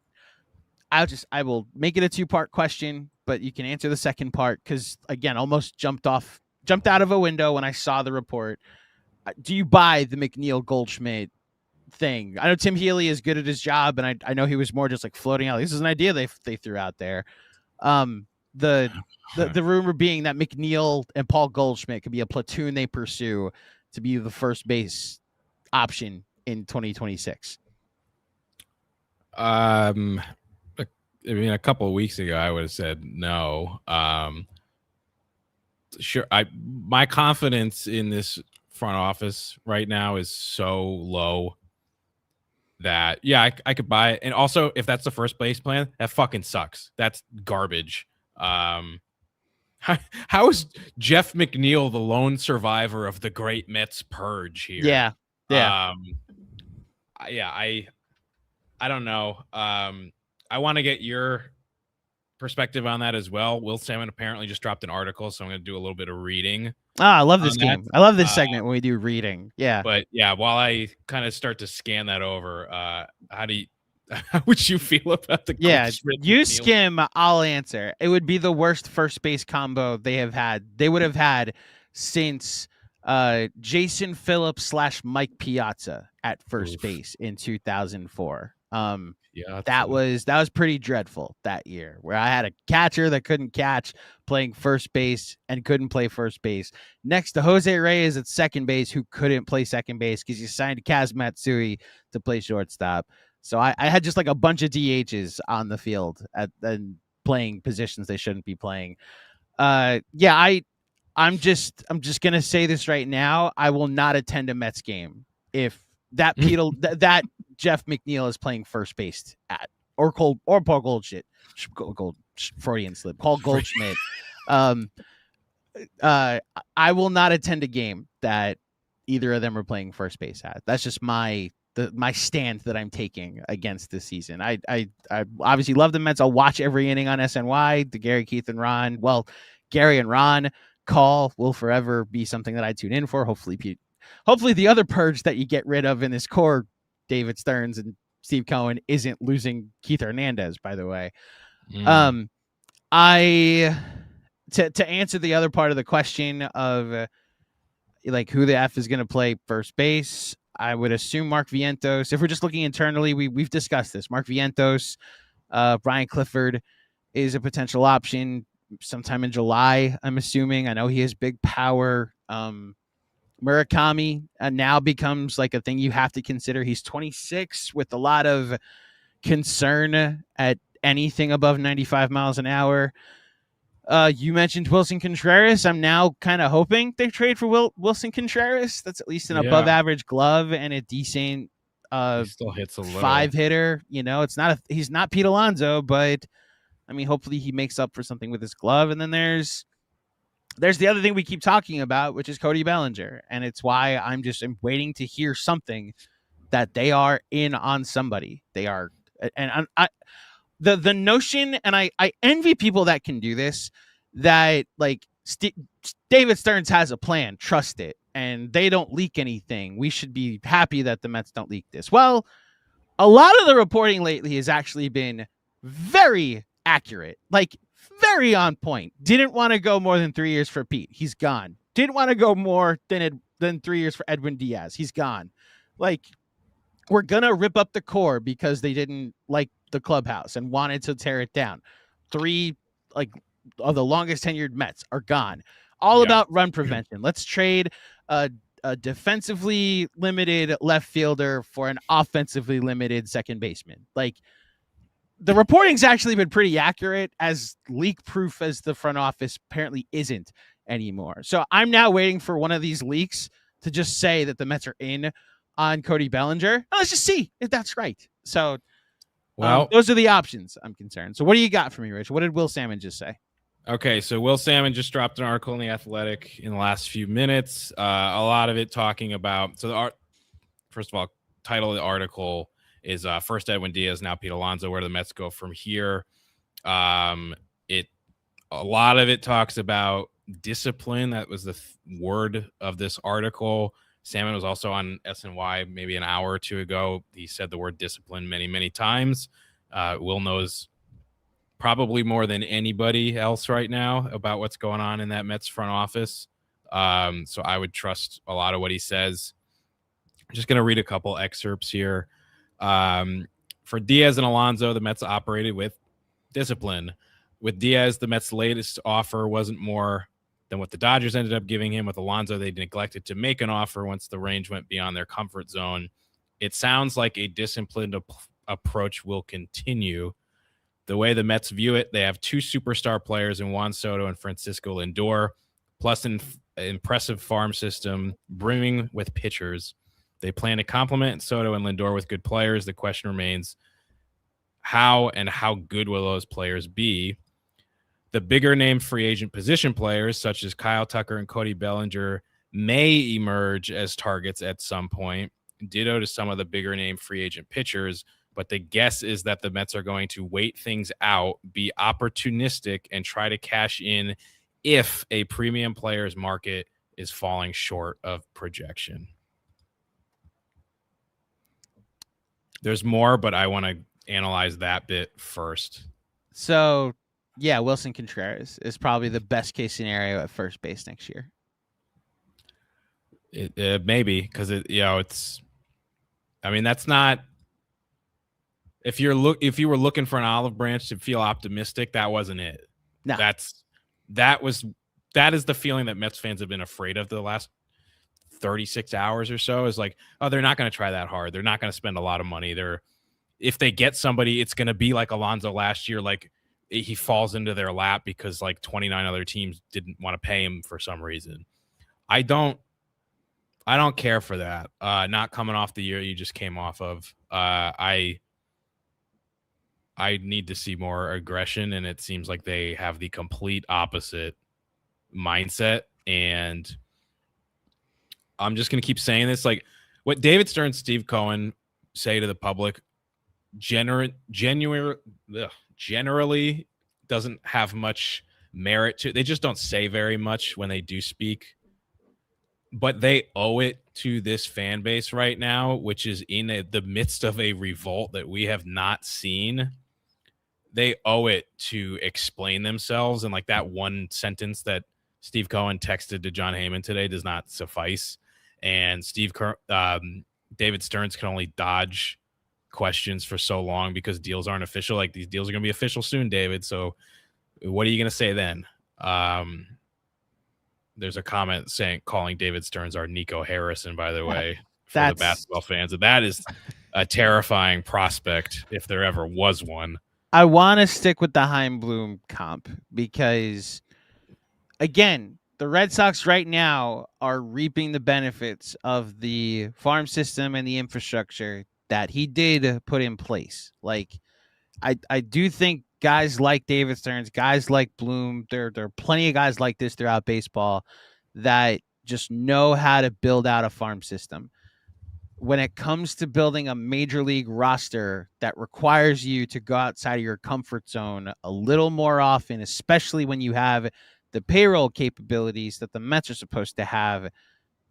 [SPEAKER 2] I will make it a 2-part question, but you can answer the second part, because, again, almost jumped out of a window when I saw the report. Do you buy the McNeil Goldschmidt thing? I know Tim Healy is good at his job, and I know he was more just like floating out. This is an idea they threw out there. The rumor being that McNeil and Paul Goldschmidt could be a platoon they pursue to be the first base option in 2026.
[SPEAKER 3] I mean, a couple of weeks ago, I would have said no. Sure. My confidence in this front office right now is so low that, yeah, I could buy it. And also, if that's the first base plan, that fucking sucks. That's garbage. How is Jeff McNeil the lone survivor of the great Mets purge here?
[SPEAKER 2] Yeah.
[SPEAKER 3] I don't know. I want to get your perspective on that as well. Will Salmon apparently just dropped an article, so I'm going to do a little bit of reading.
[SPEAKER 2] I love this game. I love this segment when we do reading. Yeah.
[SPEAKER 3] But yeah, while I kind of start to scan that over, how would you feel about the
[SPEAKER 2] you skim, I'll answer. It would be the worst first base combo they would have had since Jason Phillips / Mike Piazza at first base in 2004. That was pretty dreadful that year, where I had a catcher that couldn't catch playing first base and couldn't play first base next to Jose Reyes at second base, who couldn't play second base because you signed Kaz Matsui to play shortstop. So I had just like a bunch of DHs on the field and playing positions they shouldn't be playing. I'm just gonna say this right now. I will not attend a Mets game if that that Jeff McNeil is playing first base or Paul Goldschmidt. Freudian slip. Paul Goldschmidt. I will not attend a game that either of them are playing first base at. That's just my stand that I'm taking against this season. I obviously love the Mets. I'll watch every inning on SNY. The Gary, Keith, and Ron. Well, Gary and Ron call will forever be something that I tune in for. Hopefully the other purge that you get rid of in this core, David Stearns and Steve Cohen, isn't losing Keith Hernandez, by the way. To answer the other part of the question of like who the F is going to play first base, I would assume Mark Vientos. If we're just looking internally, we've discussed this. Mark Vientos, Brian Clifford is a potential option sometime in July, I'm assuming. I know he has big power. Murakami now becomes like a thing you have to consider. He's 26 with a lot of concern at anything above 95 miles an hour. You mentioned Wilson Contreras. I'm now kind of hoping they trade for Wilson Contreras. That's at least an above average glove and a decent
[SPEAKER 3] he still hits a little
[SPEAKER 2] 5 hitter. You know, he's not Pete Alonso, but I mean, hopefully he makes up for something with his glove. And then there's the other thing we keep talking about, which is Cody Bellinger. And it's why I'm waiting to hear something that they are in on somebody. They are, and the notion, and I envy people that can do this, that like David Stearns has a plan, trust it, and they don't leak anything. We should be happy that the Mets don't leak this. Well, a lot of the reporting lately has actually been very accurate, like very on point. Didn't want to go more than 3 years for Pete. He's gone. Didn't want to go more than 3 years for Edwin Diaz. He's gone. Like, we're going to rip up the core because they didn't like the clubhouse and wanted to tear it down. 3 of the longest tenured Mets are gone. All about run prevention. Let's trade a defensively limited left fielder for an offensively limited second baseman. Like, the reporting's actually been pretty accurate, as leak proof as the front office apparently isn't anymore. So I'm now waiting for one of these leaks to just say that the Mets are in on Cody Bellinger. Let's just see if that's right. So
[SPEAKER 3] Well,
[SPEAKER 2] those are the options I'm concerned. So what do you got for me, Rich? What did Will Salmon just say?
[SPEAKER 3] okay, so Will Salmon just dropped an article in The Athletic in the last few minutes. A lot of it talking about, first of all, title of the article is first Edwin Diaz, now Pete Alonso. Where do the Mets go from here? A lot of it talks about discipline. That was the word of this article. Salmon was also on SNY maybe an hour or two ago. He said the word discipline many, many times. Will knows probably more than anybody else right now about what's going on in that Mets front office. So I would trust a lot of what he says. I'm just going to read a couple excerpts here. For Diaz and Alonso, the Mets operated with discipline. With Diaz, the Mets' latest offer wasn't more than what the Dodgers ended up giving him. With Alonso, they neglected to make an offer once the range went beyond their comfort zone. It sounds like a disciplined approach will continue. The way the Mets view it, they have two superstar players in Juan Soto and Francisco Lindor, plus an impressive farm system brimming with pitchers. They plan to complement Soto and Lindor with good players. The question remains, how good will those players be? The bigger name free agent position players, such as Kyle Tucker and Cody Bellinger, may emerge as targets at some point. Ditto to some of the bigger name free agent pitchers. But the guess is that the Mets are going to wait things out, be opportunistic, and try to cash in if a premium players market is falling short of projection. There's more, but I want to analyze that bit first.
[SPEAKER 2] So, yeah, Wilson Contreras is probably the best case scenario at first base next year.
[SPEAKER 3] It maybe, because it's. I mean, that's not. If you were looking for an olive branch to feel optimistic, that wasn't it.
[SPEAKER 2] No.
[SPEAKER 3] That is the feeling that Mets fans have been afraid of the last 36 hours or so, is like, oh, they're not going to try that hard. They're not going to spend a lot of money. If they get somebody, it's going to be like Alonso last year. Like, he falls into their lap because like 29 other teams didn't want to pay him for some reason. I don't care for that. Not coming off the year you just came off of. I need to see more aggression, and it seems like they have the complete opposite mindset. And I'm just going to keep saying this. Like, what David Stearns, Steve Cohen say to the public generally doesn't have much merit to it. They just don't say very much when they do speak. But they owe it to this fan base right now, which is in the midst of a revolt that we have not seen. They owe it to explain themselves. And like that one sentence that Steve Cohen texted to John Heyman today does not suffice. And David Stearns can only dodge questions for so long because deals aren't official. Like, these deals are going to be official soon, David. So what are you going to say then? There's a comment calling David Stearns our Nico Harrison, by the way, for the basketball fans. And that is a terrifying prospect if there ever was one.
[SPEAKER 2] I want to stick with the Heimblum comp because, again, the Red Sox right now are reaping the benefits of the farm system and the infrastructure that he did put in place. Like, I do think guys like David Stearns, guys like Bloom, there are plenty of guys like this throughout baseball that just know how to build out a farm system. When it comes to building a major league roster that requires you to go outside of your comfort zone a little more often, especially when you have the payroll capabilities that the Mets are supposed to have,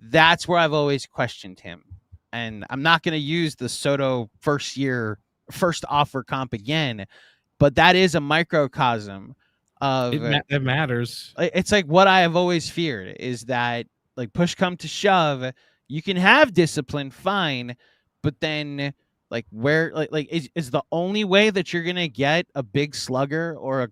[SPEAKER 2] that's where I've always questioned him. And I'm not going to use the Soto first offer comp again, but that is a microcosm of
[SPEAKER 3] it matters.
[SPEAKER 2] It's like what I have always feared is that, like, push come to shove, you can have discipline, fine, but then like where is the only way that you're gonna get a big slugger or a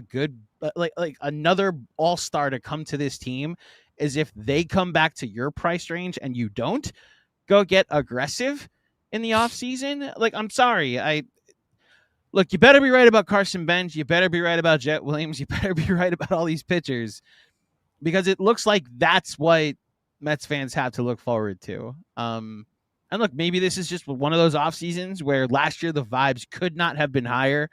[SPEAKER 2] good like another all-star to come to this team is if they come back to your price range and you don't, go get aggressive in the offseason. Like, I'm sorry. Look, you better be right about Carson Bench. You better be right about Jet Williams. You better be right about all these pitchers, because it looks like that's what Mets fans have to look forward to. And look, maybe this is just one of those off seasons where last year the vibes could not have been higher.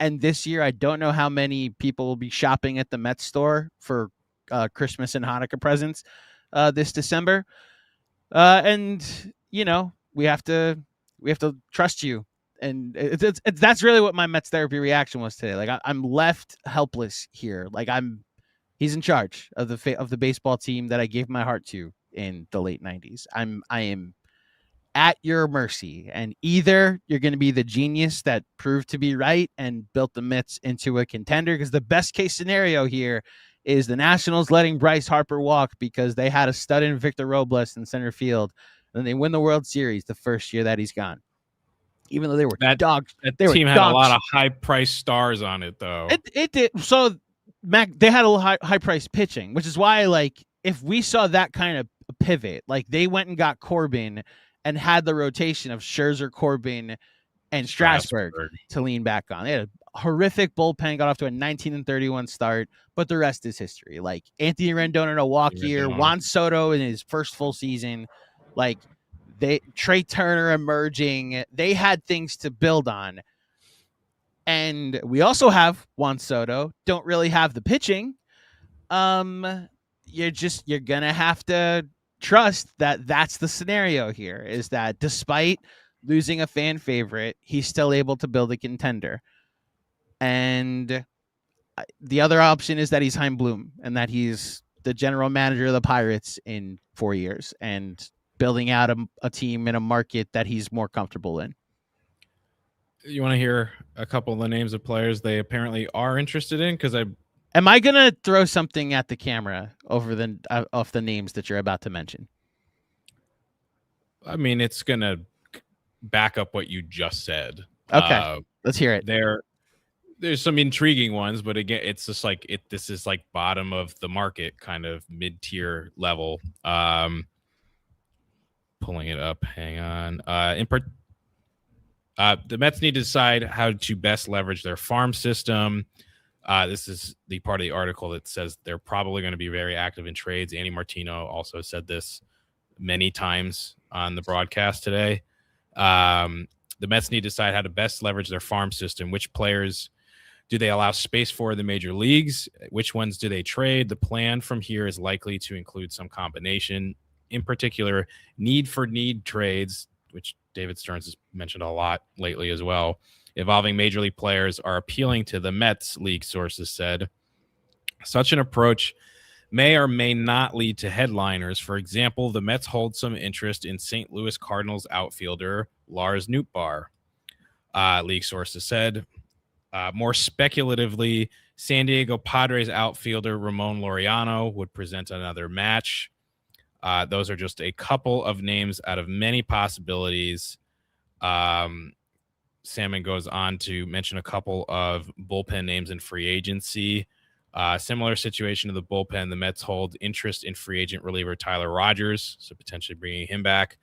[SPEAKER 2] And this year, I don't know how many people will be shopping at the Mets store for Christmas and Hanukkah presents this December. And, you know, we have to trust you. And that's really what my Mets therapy reaction was today. Like, I'm left helpless here. Like, he's in charge of the baseball team that I gave my heart to in the late 90s. I am at your mercy, and either you're going to be the genius that proved to be right and built the Mets into a contender, because the best case scenario here is the Nationals letting Bryce Harper walk because they had a stud in Victor Robles in center field, and then they win the World Series the first year that he's gone. Even though they were dogs.
[SPEAKER 3] That team had a lot of high-priced stars on it, though.
[SPEAKER 2] It did. So, they had a high-priced pitching, which is why, like, if we saw that kind of pivot, like they went and got Corbin and had the rotation of Scherzer, Corbin, and Strasburg to lean back on. They had a horrific bullpen, got off to a 19-31 start, but the rest is history. Like Anthony Rendon in a walk year, Juan Soto in his first full season, like Trey Turner emerging. They had things to build on. And we also have Juan Soto, don't really have the pitching. You're going to have to trust that that's the scenario here, is that despite losing a fan favorite, he's still able to build a contender. And the other option is that he's Chaim Bloom and that he's the general manager of the Pirates in 4 years and building out a team in a market that he's more comfortable in.
[SPEAKER 3] You want to hear a couple of the names of players they apparently are interested in? Because
[SPEAKER 2] am I gonna throw something at the camera over off the names that you're about to mention?
[SPEAKER 3] I mean, it's gonna back up what you just said.
[SPEAKER 2] Okay, let's hear it.
[SPEAKER 3] There's some intriguing ones, but again, it's just like this is like bottom of the market, kind of mid-tier level. Pulling it up. Hang on. The Mets need to decide how to best leverage their farm system. This is the part of the article that says they're probably going to be very active in trades. Andy Martino also said this many times on the broadcast today. The Mets need to decide how to best leverage their farm system. Which players do they allow space for in the major leagues? Which ones do they trade? The plan from here is likely to include some combination. In particular, need trades, which David Stearns has mentioned a lot lately as well, involving major league players are appealing to the Mets, league sources said. Such an approach may or may not lead to headliners. For example, the Mets hold some interest in St. Louis Cardinals outfielder Lars Nootbaar, league sources said. More speculatively, San Diego Padres outfielder Ramon Laureano would present another match. Those are just a couple of names out of many possibilities. Salmon goes on to mention a couple of bullpen names in free agency. Similar situation to the bullpen, the Mets hold interest in free agent reliever Tyler Rogers, so potentially bringing him back,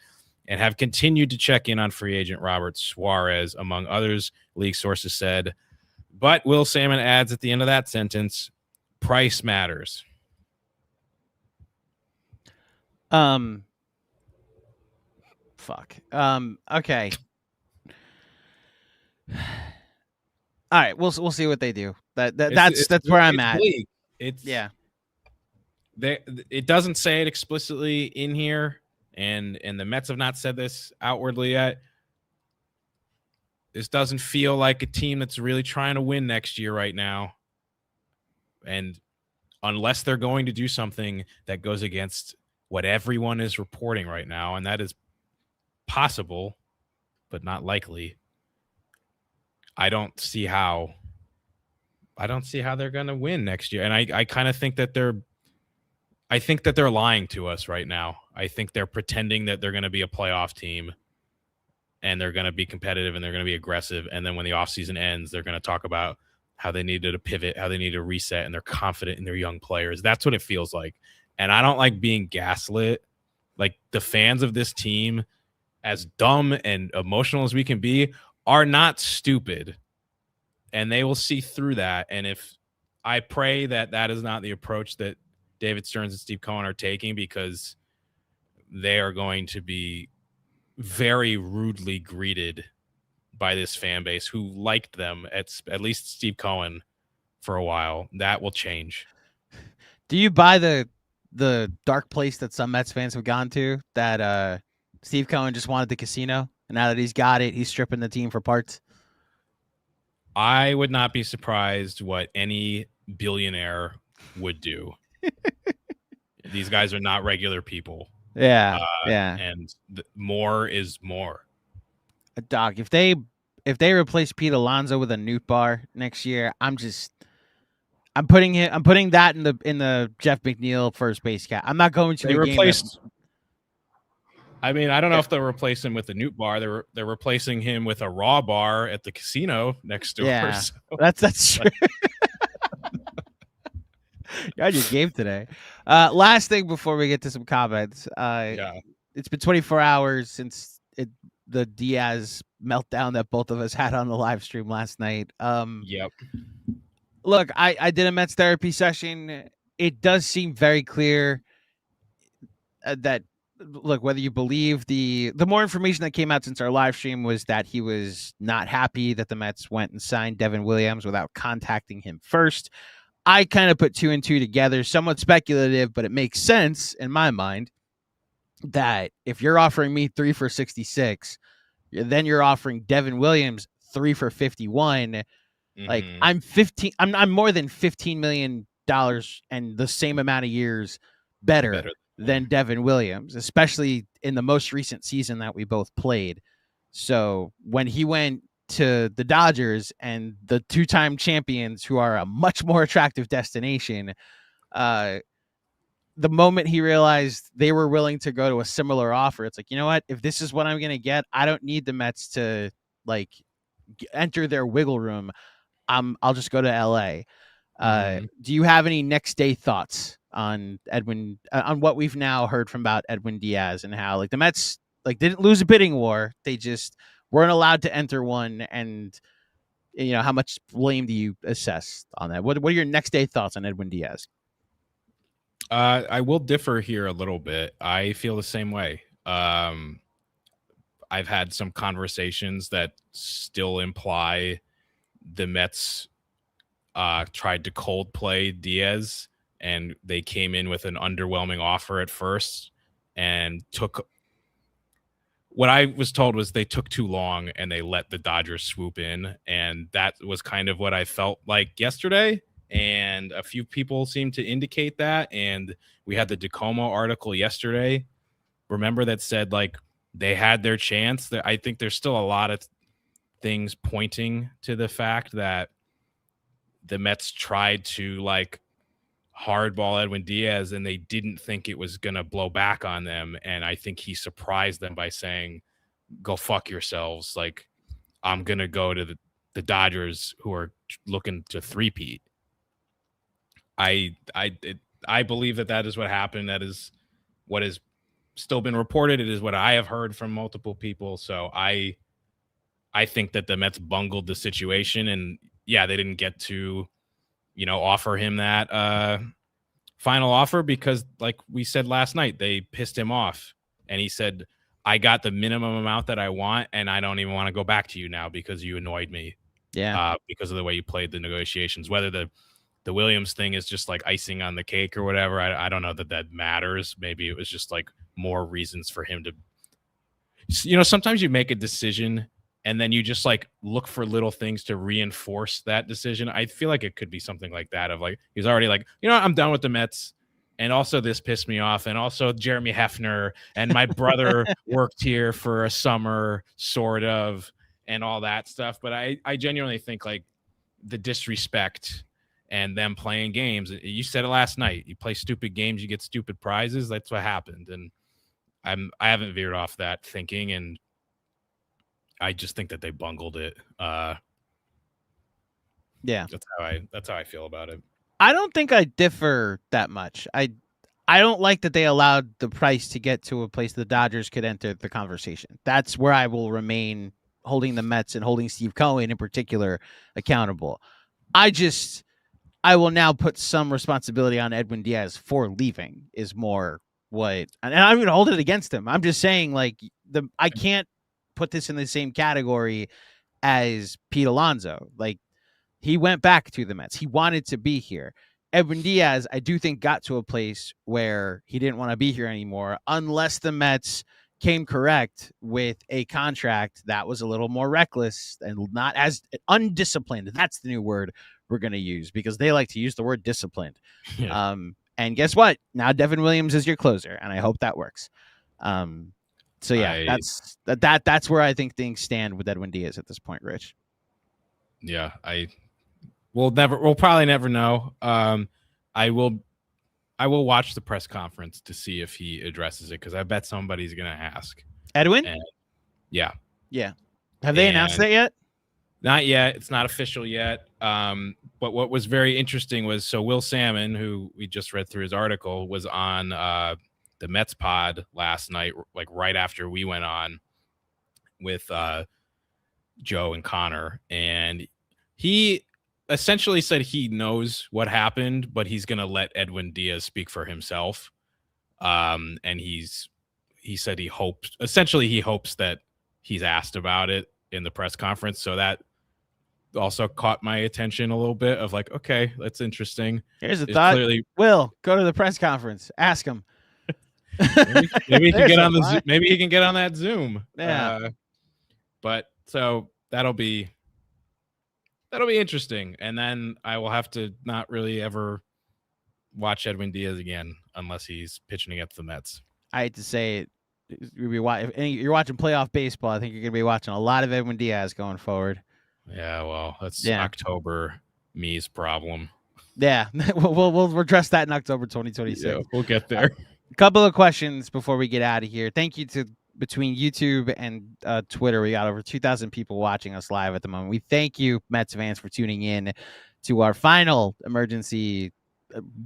[SPEAKER 3] and have continued to check in on free agent Robert Suarez, among others, league sources said. But Will Salmon adds at the end of that sentence, price matters.
[SPEAKER 2] Okay. All right, we'll see what they do. That's where I'm at.
[SPEAKER 3] It doesn't say it explicitly in here, and the Mets have not said this outwardly yet. This doesn't feel like a team that's really trying to win next year right now. And unless they're going to do something that goes against what everyone is reporting right now, and that is possible, but not likely, I don't see how they're going to win next year. And I kind of think that they're lying to us right now. I think they're pretending that they're going to be a playoff team and they're going to be competitive and they're going to be aggressive. And then when the offseason ends, they're going to talk about how they needed to pivot, how they need to reset, and they're confident in their young players. That's what it feels like. And I don't like being gaslit. Like, the fans of this team, as dumb and emotional as we can be, are not stupid. And they will see through that. And if I pray that that is not the approach that David Stearns and Steve Cohen are taking, because they are going to be very rudely greeted by this fan base who liked them, at least Steve Cohen, for a while. That will change.
[SPEAKER 2] Do you buy the dark place that some Mets fans have gone to, that Steve Cohen just wanted the casino, and now that he's got it, he's stripping the team for parts?
[SPEAKER 3] I would not be surprised what any billionaire would do. These guys are not regular people.
[SPEAKER 2] Yeah,
[SPEAKER 3] And more is more.
[SPEAKER 2] Doc, if they replace Pete Alonso with a Newt bar next year, I'm putting that in the Jeff McNeil first base cat. I'm not going to
[SPEAKER 3] They
[SPEAKER 2] the
[SPEAKER 3] replaced. I mean, I don't know if they'll replace him with the Newt bar. They're replacing him with a raw bar at the casino next door.
[SPEAKER 2] Yeah,
[SPEAKER 3] so.
[SPEAKER 2] that's true. You're on your game today. Last thing before we get to some comments. It's been 24 hours since the Diaz meltdown that both of us had on the live stream last night.
[SPEAKER 3] Yep.
[SPEAKER 2] Look, I did a Mets therapy session. It does seem very clear that, look, whether you believe the more information that came out since our live stream was that he was not happy that the Mets went and signed Devin Williams without contacting him first. I kind of put 2 and 2 together, somewhat speculative, but it makes sense in my mind that if you're offering me 3 for 66, then you're offering Devin Williams 3 for 51. Like, I'm more than $15 million and the same amount of years better than Devin Williams, especially in the most recent season that we both played. So when he went to the Dodgers and the 2-time champions, who are a much more attractive destination, the moment he realized they were willing to go to a similar offer, it's like, you know what? If this is what I'm going to get, I don't need the Mets to like enter their wiggle room. I'll just go to LA. Do you have any next day thoughts on Edwin, on what we've now heard from about Edwin Diaz, and how like the Mets like didn't lose a bidding war, they just weren't allowed to enter one, and you know, how much blame do you assess on that? What are your next day thoughts on Edwin Diaz?
[SPEAKER 3] I will differ here a little bit. I feel the same way. I've had some conversations that still imply the Mets tried to cold play Diaz, and they came in with an underwhelming offer at first and took what I was told was they took too long and they let the Dodgers swoop in. And that was kind of what I felt like yesterday. And a few people seem to indicate that. And we had the DeComo article yesterday, remember, that said like they had their chance. I think there's still a lot of things pointing to the fact that the Mets tried to like hardball Edwin Diaz and they didn't think it was going to blow back on them. And I think he surprised them by saying, go fuck yourselves. Like, I'm going to go to the Dodgers, who are looking to three-peat. I believe that is what happened. That is what has still been reported. It is what I have heard from multiple people. So I think that the Mets bungled the situation, and yeah, they didn't get to, offer him that final offer because, like we said last night, they pissed him off. And he said, I got the minimum amount that I want, and I don't even want to go back to you now because you annoyed me.
[SPEAKER 2] Yeah.
[SPEAKER 3] Because of the way you played the negotiations. Whether the Williams thing is just like icing on the cake or whatever, I don't know that matters. Maybe it was just like more reasons for him to, sometimes you make a decision and then you just like look for little things to reinforce that decision. I feel like it could be something like that, of like, he's already like, I'm done with the Mets. And also this pissed me off. And also Jeremy Hefner and my brother worked here for a summer, sort of, and all that stuff. But I genuinely think like the disrespect and them playing games. You said it last night. You play stupid games, you get stupid prizes. That's what happened. And I haven't veered off that thinking, and I just think that they bungled it.
[SPEAKER 2] Yeah.
[SPEAKER 3] That's how I feel about it.
[SPEAKER 2] I don't think I differ that much. I I don't like that they allowed the price to get to a place the Dodgers could enter the conversation. That's where I will remain holding the Mets and holding Steve Cohen in particular accountable. I will now put some responsibility on Edwin Diaz for leaving is more what, and I'm going to hold it against him. I'm just saying, like, I can't put this in the same category as Pete Alonso. Like, he went back to the Mets. He wanted to be here. Edwin Diaz, I do think, got to a place where he didn't want to be here anymore, unless the Mets came correct with a contract that was a little more reckless and not as undisciplined. That's the new word we're going to use, because they like to use the word disciplined.
[SPEAKER 3] Yeah.
[SPEAKER 2] And guess what? Now Devin Williams is your closer, and I hope that works. So yeah, that's where I think things stand with Edwin Diaz at this point, Rich.
[SPEAKER 3] Yeah, we'll probably never know. I will watch the press conference to see if he addresses it, because I bet somebody's gonna ask.
[SPEAKER 2] Edwin?
[SPEAKER 3] Yeah.
[SPEAKER 2] Have they announced that yet?
[SPEAKER 3] Not yet. It's not official yet. But what was very interesting was, so Will Salmon, who we just read through his article, was on the Mets pod last night, like right after we went on with Joe and Connor, and he essentially said he knows what happened, but he's going to let Edwin Diaz speak for himself. And he said he hopes that he's asked about it in the press conference. So that also caught my attention a little bit of like, okay, that's interesting.
[SPEAKER 2] Here's a thought. Will, go to the press conference. Ask him.
[SPEAKER 3] maybe he can get on the maybe he can get on that Zoom.
[SPEAKER 2] Yeah.
[SPEAKER 3] But so that'll be interesting. And then I will have to not really ever watch Edwin Diaz again unless he's pitching against the Mets.
[SPEAKER 2] I hate to say it. If you're watching playoff baseball, I think you're going to be watching a lot of Edwin Diaz going forward.
[SPEAKER 3] Yeah, well, that's October me's problem.
[SPEAKER 2] Yeah, we'll address that in October 2026.
[SPEAKER 3] Yeah, we'll get there.
[SPEAKER 2] A couple of questions before we get out of here. Thank you to between YouTube and Twitter. We got over 2,000 people watching us live at the moment. We thank you, Mets fans, for tuning in to our final emergency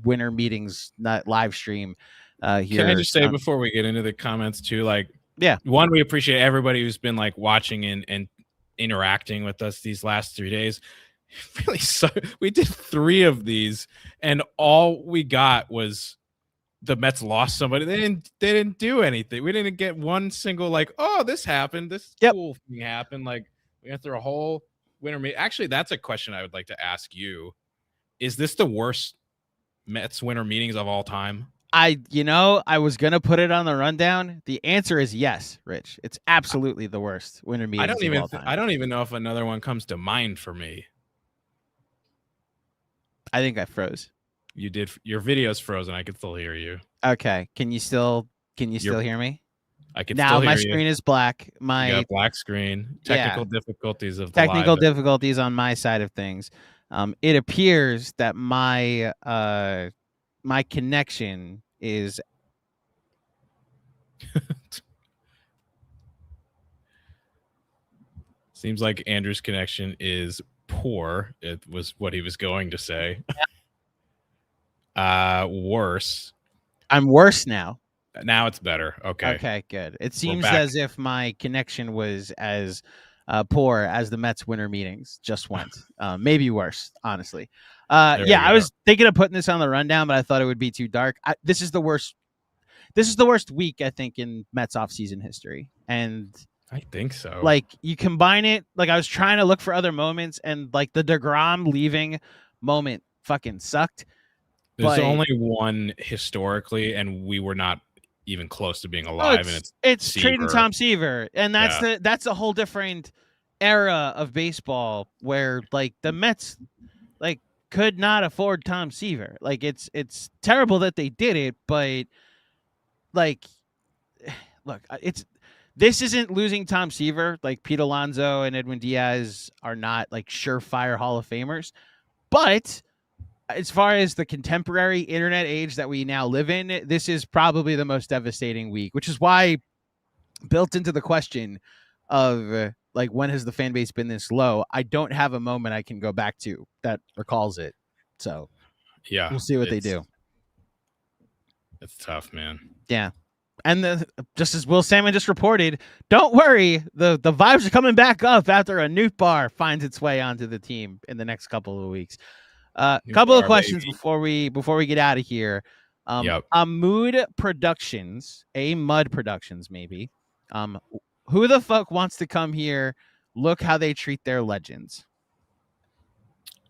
[SPEAKER 2] winter meetings live stream. Here.
[SPEAKER 3] Can I just say before we get into the comments too, like,
[SPEAKER 2] yeah,
[SPEAKER 3] one, we appreciate everybody who's been like watching and interacting with us these last 3 days. Really, we did 3 of these, and all we got was the Mets lost somebody. They didn't do anything. We didn't get one single like, oh, this happened, this cool thing happened. Like, we went through a whole winter meeting. Actually, that's a question I would like to ask you. Is this the worst Mets winter meetings of all time? I
[SPEAKER 2] was going to put it on the rundown. The answer is yes, Rich. It's absolutely the worst winter meetings of all time.
[SPEAKER 3] I don't even know if another one comes to mind for me.
[SPEAKER 2] I think I froze.
[SPEAKER 3] You did. Your video's frozen. I can still hear you.
[SPEAKER 2] Okay. Can you still hear me?
[SPEAKER 3] I can
[SPEAKER 2] now
[SPEAKER 3] still hear
[SPEAKER 2] my
[SPEAKER 3] you.
[SPEAKER 2] screen is black.
[SPEAKER 3] You got black screen. Technical difficulties of the
[SPEAKER 2] technical
[SPEAKER 3] live.
[SPEAKER 2] difficulties on my side of things. It appears that my connection is
[SPEAKER 3] seems like Andrew's connection is poor. It was what he was going to say. Worse.
[SPEAKER 2] I'm worse now.
[SPEAKER 3] Now it's better. Okay.
[SPEAKER 2] Okay, good. It seems as if my connection was as poor as the Mets winter meetings just went. Maybe worse, honestly. I was thinking of putting this on the rundown, but I thought it would be too dark. This is the worst week, I think, in Mets offseason history. And
[SPEAKER 3] I think so.
[SPEAKER 2] Like, you combine it, like, I was trying to look for other moments, and like the DeGrom leaving moment fucking sucked.
[SPEAKER 3] There's only one historically, and we were not even close to being alive. And
[SPEAKER 2] it's trading Tom Seaver, and that's a whole different era of baseball where like the Mets like could not afford Tom Seaver. Like, it's terrible that they did it, but like, look, this isn't losing Tom Seaver. Like, Pete Alonso and Edwin Diaz are not like surefire Hall of Famers, but as far as the contemporary internet age that we now live in, this is probably the most devastating week, which is why built into the question of like, when has the fan base been this low? I don't have a moment I can go back to that recalls it. So
[SPEAKER 3] yeah,
[SPEAKER 2] we'll see what they do.
[SPEAKER 3] It's tough, man.
[SPEAKER 2] Yeah. And just as Will Salmon just reported, don't worry, the vibes are coming back up after a Newt bar finds its way onto the team in the next couple of weeks. Couple of questions before we get out of here. Mud Productions, Mud Productions, maybe. Who the fuck wants to come here? Look how they treat their legends.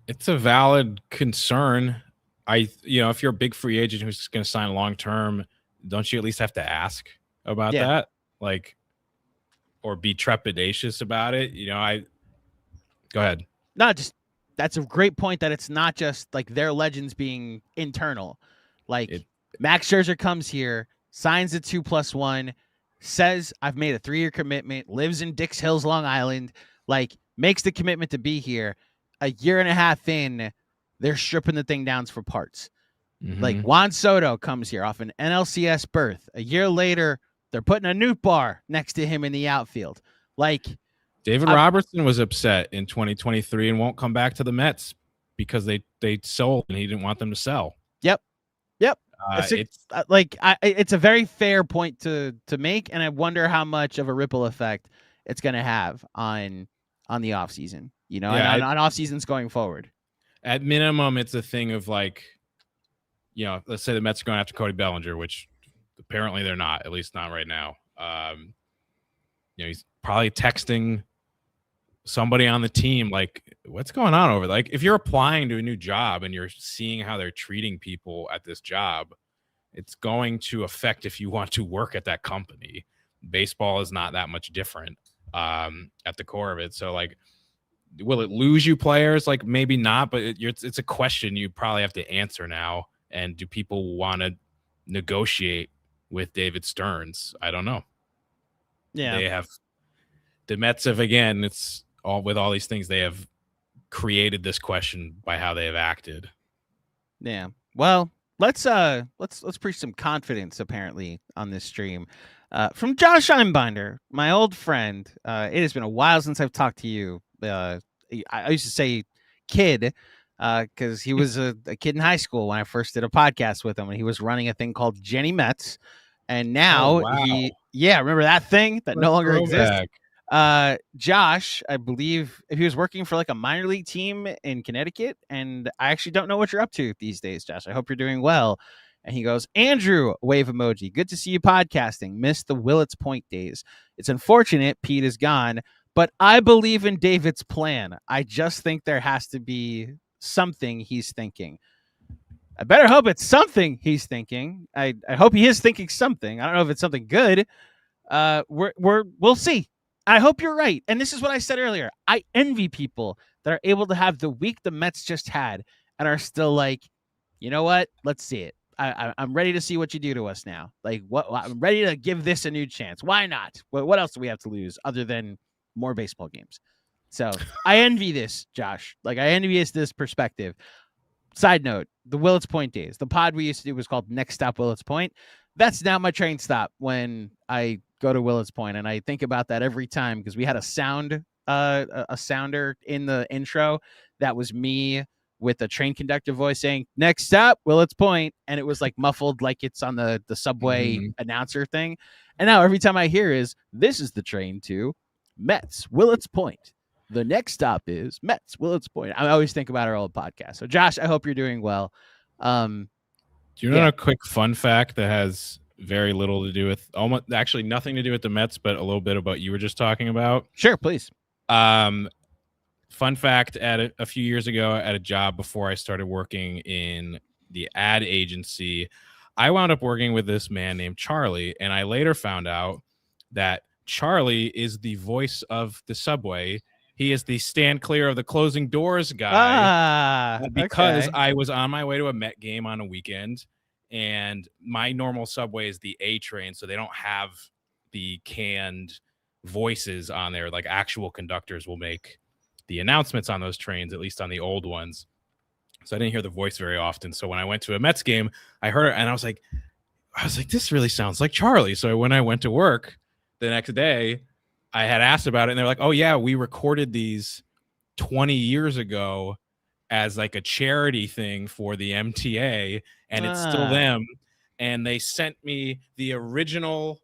[SPEAKER 3] It's a valid concern. If you're a big free agent who's going to sign long term, don't you at least have to ask about that? Like, or be trepidatious about it? Go ahead.
[SPEAKER 2] No, just that's a great point that it's not just like their legends being internal. Like Max Scherzer comes here, signs a 2+1, says I've made a 3-year commitment, lives in Dix Hills, Long Island, like makes the commitment to be here. A year and a half in, they're stripping the thing down for parts. Like Juan Soto comes here off an NLCS berth. A year later, they're putting a Newt bar next to him in the outfield. Like
[SPEAKER 3] David Robertson was upset in 2023 and won't come back to the Mets because they sold and he didn't want them to sell.
[SPEAKER 2] Yep. It's a very fair point to make, and I wonder how much of a ripple effect it's going to have on the offseason, and on off seasons going forward.
[SPEAKER 3] At minimum, it's a thing of like, let's say the Mets are going after Cody Bellinger, which apparently they're not, at least not right now. He's probably texting somebody on the team, like, what's going on over there? Like, if you're applying to a new job and you're seeing how they're treating people at this job, it's going to affect if you want to work at that company. Baseball is not that much different at the core of it. So, like, will it lose you players? Like, maybe not, but it's a question you probably have to answer now. And do people want to negotiate with David Stearns? I don't know.
[SPEAKER 2] Yeah.
[SPEAKER 3] The Mets have, again, it's all with all these things, they have created this question by how they have acted.
[SPEAKER 2] Yeah. Well, let's preach some confidence apparently on this stream. From Josh Einbinder, my old friend. It has been a while since I've talked to you. I used to say kid, because he was a kid in high school when I first did a podcast with him, and he was running a thing called Jenny Mets. And now remember that thing that no longer exists? Josh, I believe he was working for like a minor league team in Connecticut, and I actually don't know what you're up to these days, Josh. I hope you're doing well. And he goes, Andrew, wave emoji. Good to see you podcasting. Missed the Willets Point days. It's unfortunate Pete is gone, but I believe in David's plan. I just think there has to be something he's thinking. I better hope it's something he's thinking. I hope he is thinking something. I don't know if it's something good. We'll see. I hope you're right. And this is what I said earlier. I envy people that are able to have the week the Mets just had and are still like, you know what? Let's see it. I'm ready to see what you do to us now. Like, I'm ready to give this a new chance. Why not? What else do we have to lose other than more baseball games? So I envy this, Josh. Like, I envy this perspective. Side note, the Willets Point days. The pod we used to do was called Next Stop Willets Point. That's now my train stop when I go to Willets Point, and I think about that every time because we had a sounder in the intro that was me with a train conductor voice saying "Next stop, Willets Point," and it was like muffled, like it's on the subway announcer thing. And now every time I hear is "This is the train to Mets Willets Point. The next stop is Mets Willets Point." I always think about our old podcast. So, Josh, I hope you're doing well.
[SPEAKER 3] Do you know a quick fun fact that has very little to do with, almost actually nothing to do with the Mets, but a little bit about you were just talking about?
[SPEAKER 2] Sure, please.
[SPEAKER 3] Fun fact: a few years ago, at a job before I started working in the ad agency, I wound up working with this man named Charlie, and I later found out that Charlie is the voice of the subway. He is the stand clear of the closing doors guy. Because I was on my way to a Met game on a weekend, and my normal subway is the A train, so they don't have the canned voices on there. Like, actual conductors will make the announcements on those trains, at least on the old ones. So I didn't hear the voice very often. So when I went to a Mets game, I heard it, and I was like, this really sounds like Charlie. So when I went to work the next day, I had asked about it, and they're like, oh yeah, we recorded these 20 years ago as like a charity thing for the MTA, and it's still them. and they sent me the original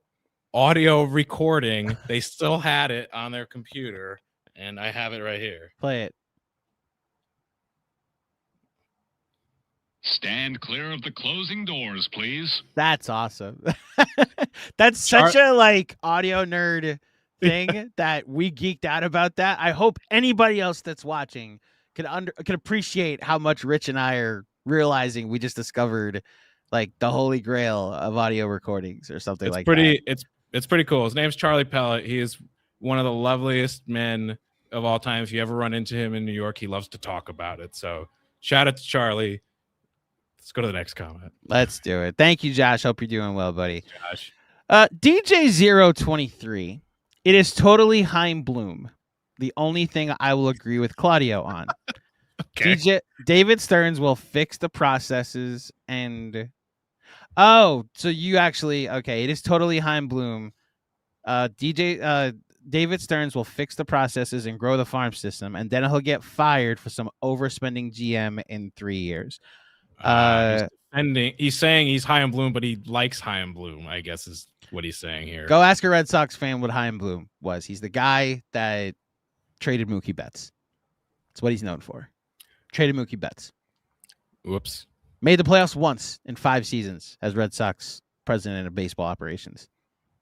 [SPEAKER 3] audio recording. They still had it on their computer, and I have it right here.
[SPEAKER 2] Play it.
[SPEAKER 4] Stand clear of the closing doors, please.
[SPEAKER 2] That's awesome. That's such a like audio nerd thing that we geeked out about that. I hope anybody else that's watching could appreciate how much Rich and I are realizing we just discovered like the holy grail of audio recordings or something like that.
[SPEAKER 3] It's pretty cool. His name's Charlie Pellet. He is one of the loveliest men of all time. If you ever run into him in New York, he loves to talk about it. So shout out to Charlie. Let's go to the next comment.
[SPEAKER 2] Let's do it. Thank you, Josh. Hope you're doing well, buddy.
[SPEAKER 3] Josh.
[SPEAKER 2] DJ023. It is totally Heim Bloom. The only thing I will agree with Claudio on.
[SPEAKER 3] Okay.
[SPEAKER 2] David Stearns will fix the processes and... Oh, so you actually... Okay, it is totally Heim Bloom. David Stearns will fix the processes and grow the farm system, and then he'll get fired for some overspending GM in 3 years.
[SPEAKER 3] He's saying he's Heim Bloom, but he likes Heim Bloom, I guess is what he's saying here.
[SPEAKER 2] Go ask a Red Sox fan what Heim Bloom was. He's the guy that traded Mookie Betts. That's what he's known for. Traded Mookie Betts.
[SPEAKER 3] Whoops.
[SPEAKER 2] Made the playoffs once in 5 seasons as Red Sox president of baseball operations.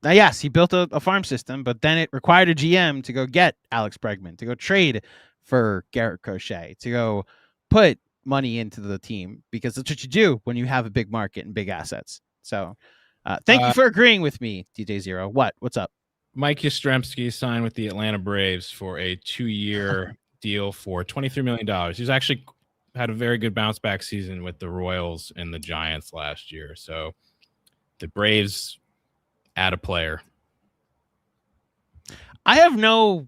[SPEAKER 2] Now, yes, he built a farm system, but then it required a GM to go get Alex Bregman, to go trade for Garrett Crochet, to go put money into the team, because that's what you do when you have a big market and big assets. So thank you for agreeing with me, DJ Zero. What's up?
[SPEAKER 3] Mike Yastrzemski signed with the Atlanta Braves for a 2-year deal for $23 million. He's actually had a very good bounce back season with the Royals and the Giants last year. So the Braves add a player.
[SPEAKER 2] I have no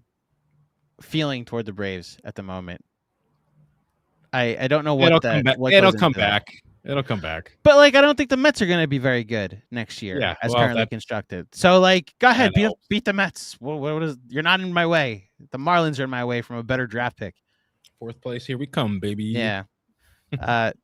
[SPEAKER 2] feeling toward the Braves at the moment. I don't know what
[SPEAKER 3] it'll come back. It'll come back.
[SPEAKER 2] But like, I don't think the Mets are going to be very good next year, currently constructed. So like, go ahead, beat the Mets. What is? You're not in my way. The Marlins are in my way from a better draft pick.
[SPEAKER 3] 4th place, here we come, baby.
[SPEAKER 2] Yeah.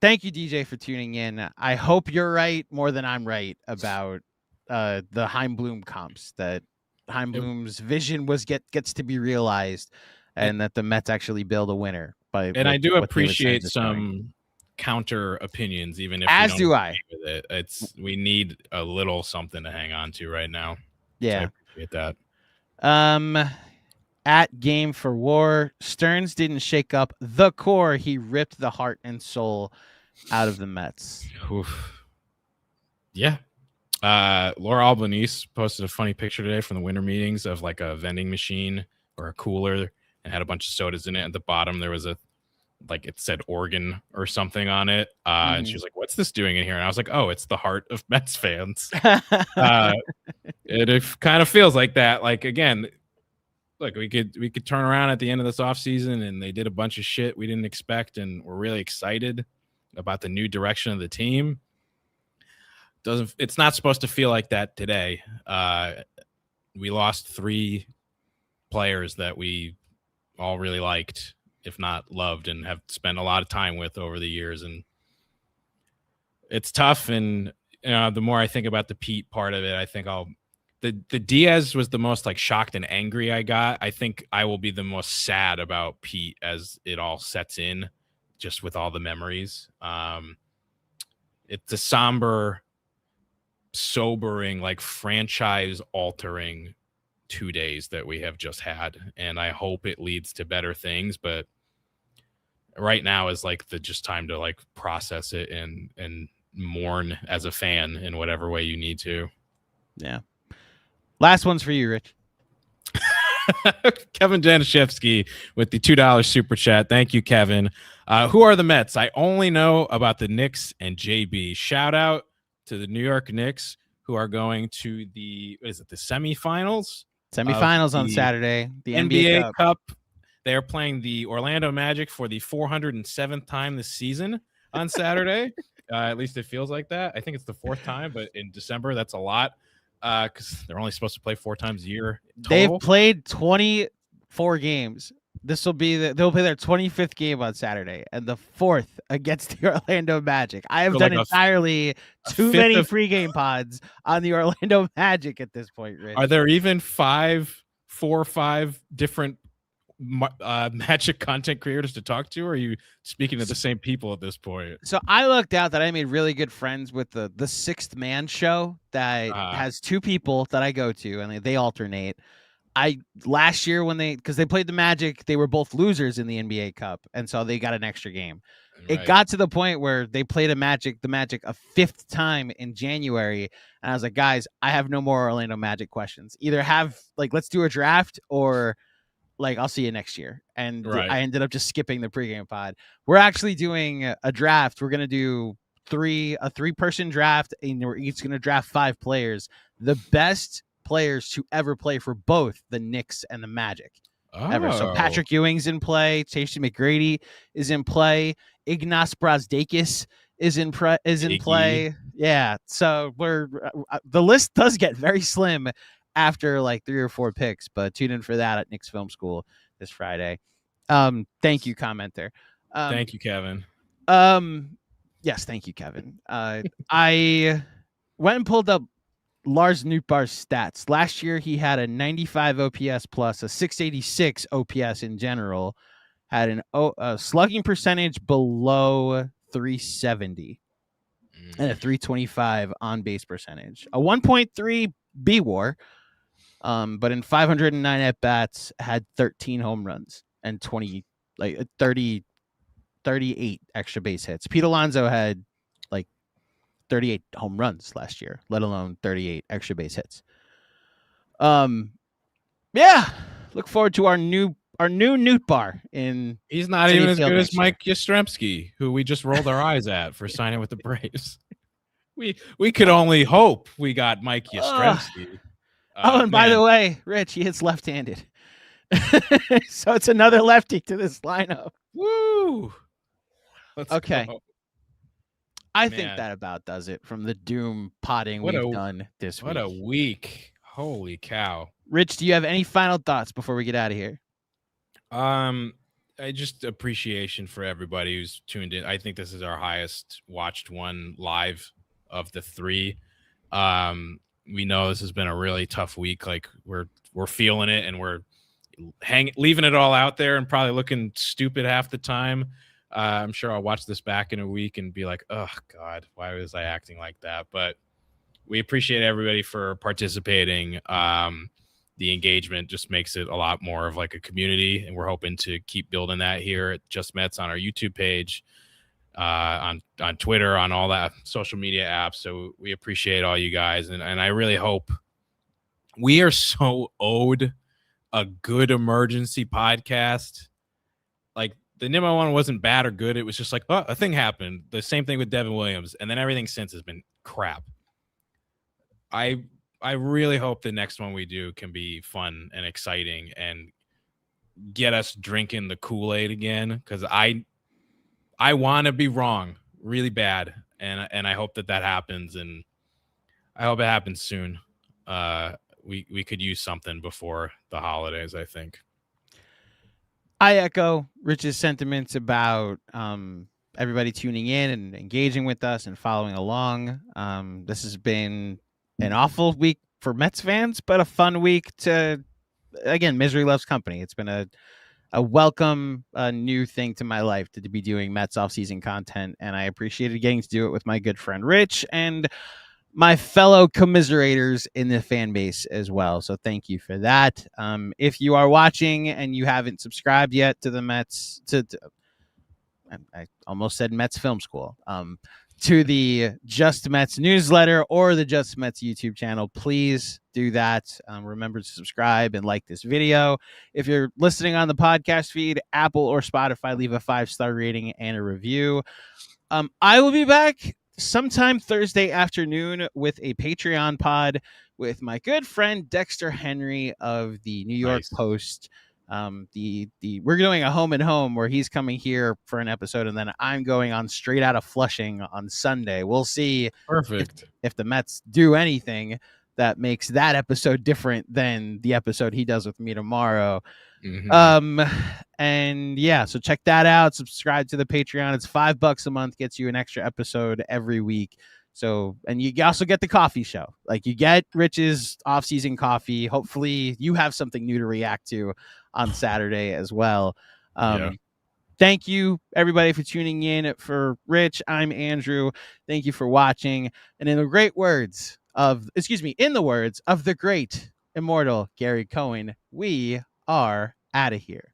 [SPEAKER 2] Thank you, DJ, for tuning in. I hope you're right more than I'm right about the Heim Bloom comps. That Heim Bloom's vision gets to be realized, and that the Mets actually build a winner.
[SPEAKER 3] And I do appreciate some counter opinions, even if
[SPEAKER 2] as do I.
[SPEAKER 3] With it. We need a little something to hang on to right now.
[SPEAKER 2] Yeah,
[SPEAKER 3] so I appreciate that.
[SPEAKER 2] At Game for War, Stearns didn't shake up the core. He ripped the heart and soul out of the Mets.
[SPEAKER 3] Oof. Yeah. Laura Albanese posted a funny picture today from the winter meetings of like a vending machine or a cooler and had a bunch of sodas in it. At the bottom, there was it said Oregon or something on it. And she was like, "What's this doing in here?" And I was like, "Oh, it's the heart of Mets fans." It kind of feels like that. Like, again, look, we could turn around at the end of this offseason and they did a bunch of shit we didn't expect, and we're really excited about the new direction of the team. It's not supposed to feel like that today. We lost 3 players that we all really liked, if not loved, and have spent a lot of time with over the years. And it's tough. And the more I think about the Pete part of it, I think the Diaz was the most like shocked and angry I got. I think I will be the most sad about Pete as it all sets in, just with all the memories. It's a somber, sobering, like franchise altering 2 days that we have just had, and I hope it leads to better things. But right now is like the just time to like process it and mourn as a fan in whatever way you need to.
[SPEAKER 2] Yeah. Last one's for you, Rich.
[SPEAKER 3] Kevin Janishevsky with the $2 super chat. Thank you, Kevin. Who are the Mets? I only know about the Knicks and JB. Shout out to the New York Knicks, who are going to the semifinals?
[SPEAKER 2] Semifinals on Saturday. The
[SPEAKER 3] NBA Cup. They're playing the Orlando Magic for the 407th time this season on Saturday. At least it feels like that. I think it's the 4th time, but in December, that's a lot because they're only supposed to play 4 times a year total.
[SPEAKER 2] They've played 24 games. they'll play their 25th game on Saturday and the 4th against the Orlando Magic. I have
[SPEAKER 3] So
[SPEAKER 2] done
[SPEAKER 3] like
[SPEAKER 2] entirely too
[SPEAKER 3] fifth
[SPEAKER 2] many
[SPEAKER 3] of-
[SPEAKER 2] pregame pods on the Orlando Magic at this point, Rich.
[SPEAKER 3] Are there even 4 or 5 different Magic content creators to talk to, or are you speaking to the same people at this point?
[SPEAKER 2] So I looked out that I made really good friends with the Sixth Man show that has 2 people that I go to, and they alternate. Last year because they played the Magic, they were both losers in the NBA Cup, and so they got an extra game.
[SPEAKER 3] Right.
[SPEAKER 2] It got to the point where they played the Magic a 5th time in January, and I was like, guys, I have no more Orlando Magic questions. Either let's do a draft, or I'll see you next year. And I ended up just skipping the pregame pod. We're actually doing a draft. We're gonna do a 3-person draft, and we're each gonna draft 5 players. The best players to ever play for both the Knicks and the Magic ever. So Patrick Ewing's in play, Tracy McGrady is in play, Ignas Brazdeikis is in play. Yeah, so we're the list does get very slim after 3 or 4 picks, but tune in for that at Knicks Film School this Friday. Thank you, commenter.
[SPEAKER 3] Thank you, Kevin.
[SPEAKER 2] Yes, thank you, Kevin. I went and pulled up Lars Nootbaar's stats. Last year, he had a 95 OPS plus, a 686 OPS in general, had a slugging percentage below 370, and a 325 on-base percentage, a 1.3 B-WAR, but in 509 at-bats, had 13 home runs and 38 extra base hits. Pete Alonso had 38 home runs last year, let alone 38 extra base hits. Yeah, look forward to our new Nootbaar in.
[SPEAKER 3] He's not
[SPEAKER 2] Citi
[SPEAKER 3] even as
[SPEAKER 2] Field
[SPEAKER 3] good as
[SPEAKER 2] next year.
[SPEAKER 3] Mike Yastrzemski, who we just rolled our eyes at for signing with the Braves. We could only hope we got Mike Yastrzemski.
[SPEAKER 2] And by the way, Rich, he hits left-handed. So it's another lefty to this lineup.
[SPEAKER 3] Woo! Let's go.
[SPEAKER 2] I think that about does it from the doom potting we've done this week.
[SPEAKER 3] What a week. Holy cow.
[SPEAKER 2] Rich, do you have any final thoughts before we get out of here?
[SPEAKER 3] I just appreciation for everybody who's tuned in. I think this is our highest watched one live of the 3. We know this has been a really tough week. We're feeling it, and we're leaving it all out there and probably looking stupid half the time. I'm sure I'll watch this back in a week and be like, oh God, why was I acting like that? But we appreciate everybody for participating. The engagement just makes it a lot more of a community, and we're hoping to keep building that here at Just Mets on our YouTube page, on Twitter, on all that social media apps. So we appreciate all you guys, and I really hope we are so owed a good emergency podcast. The Nimmo one wasn't bad or good. It was just a thing happened. The same thing with Devin Williams, and then everything since has been crap. I really hope the next one we do can be fun and exciting and get us drinking the Kool-Aid again, because I want to be wrong really bad, and I hope that happens, and I hope it happens soon. We could use something before the holidays, I think.
[SPEAKER 2] I echo Rich's sentiments about everybody tuning in and engaging with us and following along. This has been an awful week for Mets fans, but a fun week again, misery loves company. It's been a welcome new thing to my life to be doing Mets offseason content, and I appreciated getting to do it with my good friend Rich and my fellow commiserators in the fan base as well. So thank you for that. If you are watching and you haven't subscribed yet to the Mets, I almost said Mets Film School, to the Just Mets newsletter or the Just Mets YouTube channel, please do that. Remember to subscribe and like this video. If you're listening on the podcast feed, Apple or Spotify, leave a 5-star rating and a review. I will be back sometime Thursday afternoon with a Patreon pod with my good friend Dexter Henry of the New York Post. We're doing a home and home where he's coming here for an episode, and then I'm going on straight out of Flushing on Sunday. We'll see if the Mets do anything that makes that episode different than the episode he does with me tomorrow. Mm-hmm. And yeah, so check that out. Subscribe to the Patreon. It's $5 a month, gets you an extra episode every week. So, and you also get the coffee show. Like, you get Rich's off-season coffee. Hopefully you have something new to react to on Saturday as well. Thank you, everybody, for tuning in. For Rich, I'm Andrew. Thank you for watching. And in the words of the great immortal Gary Cohen, we are out of here.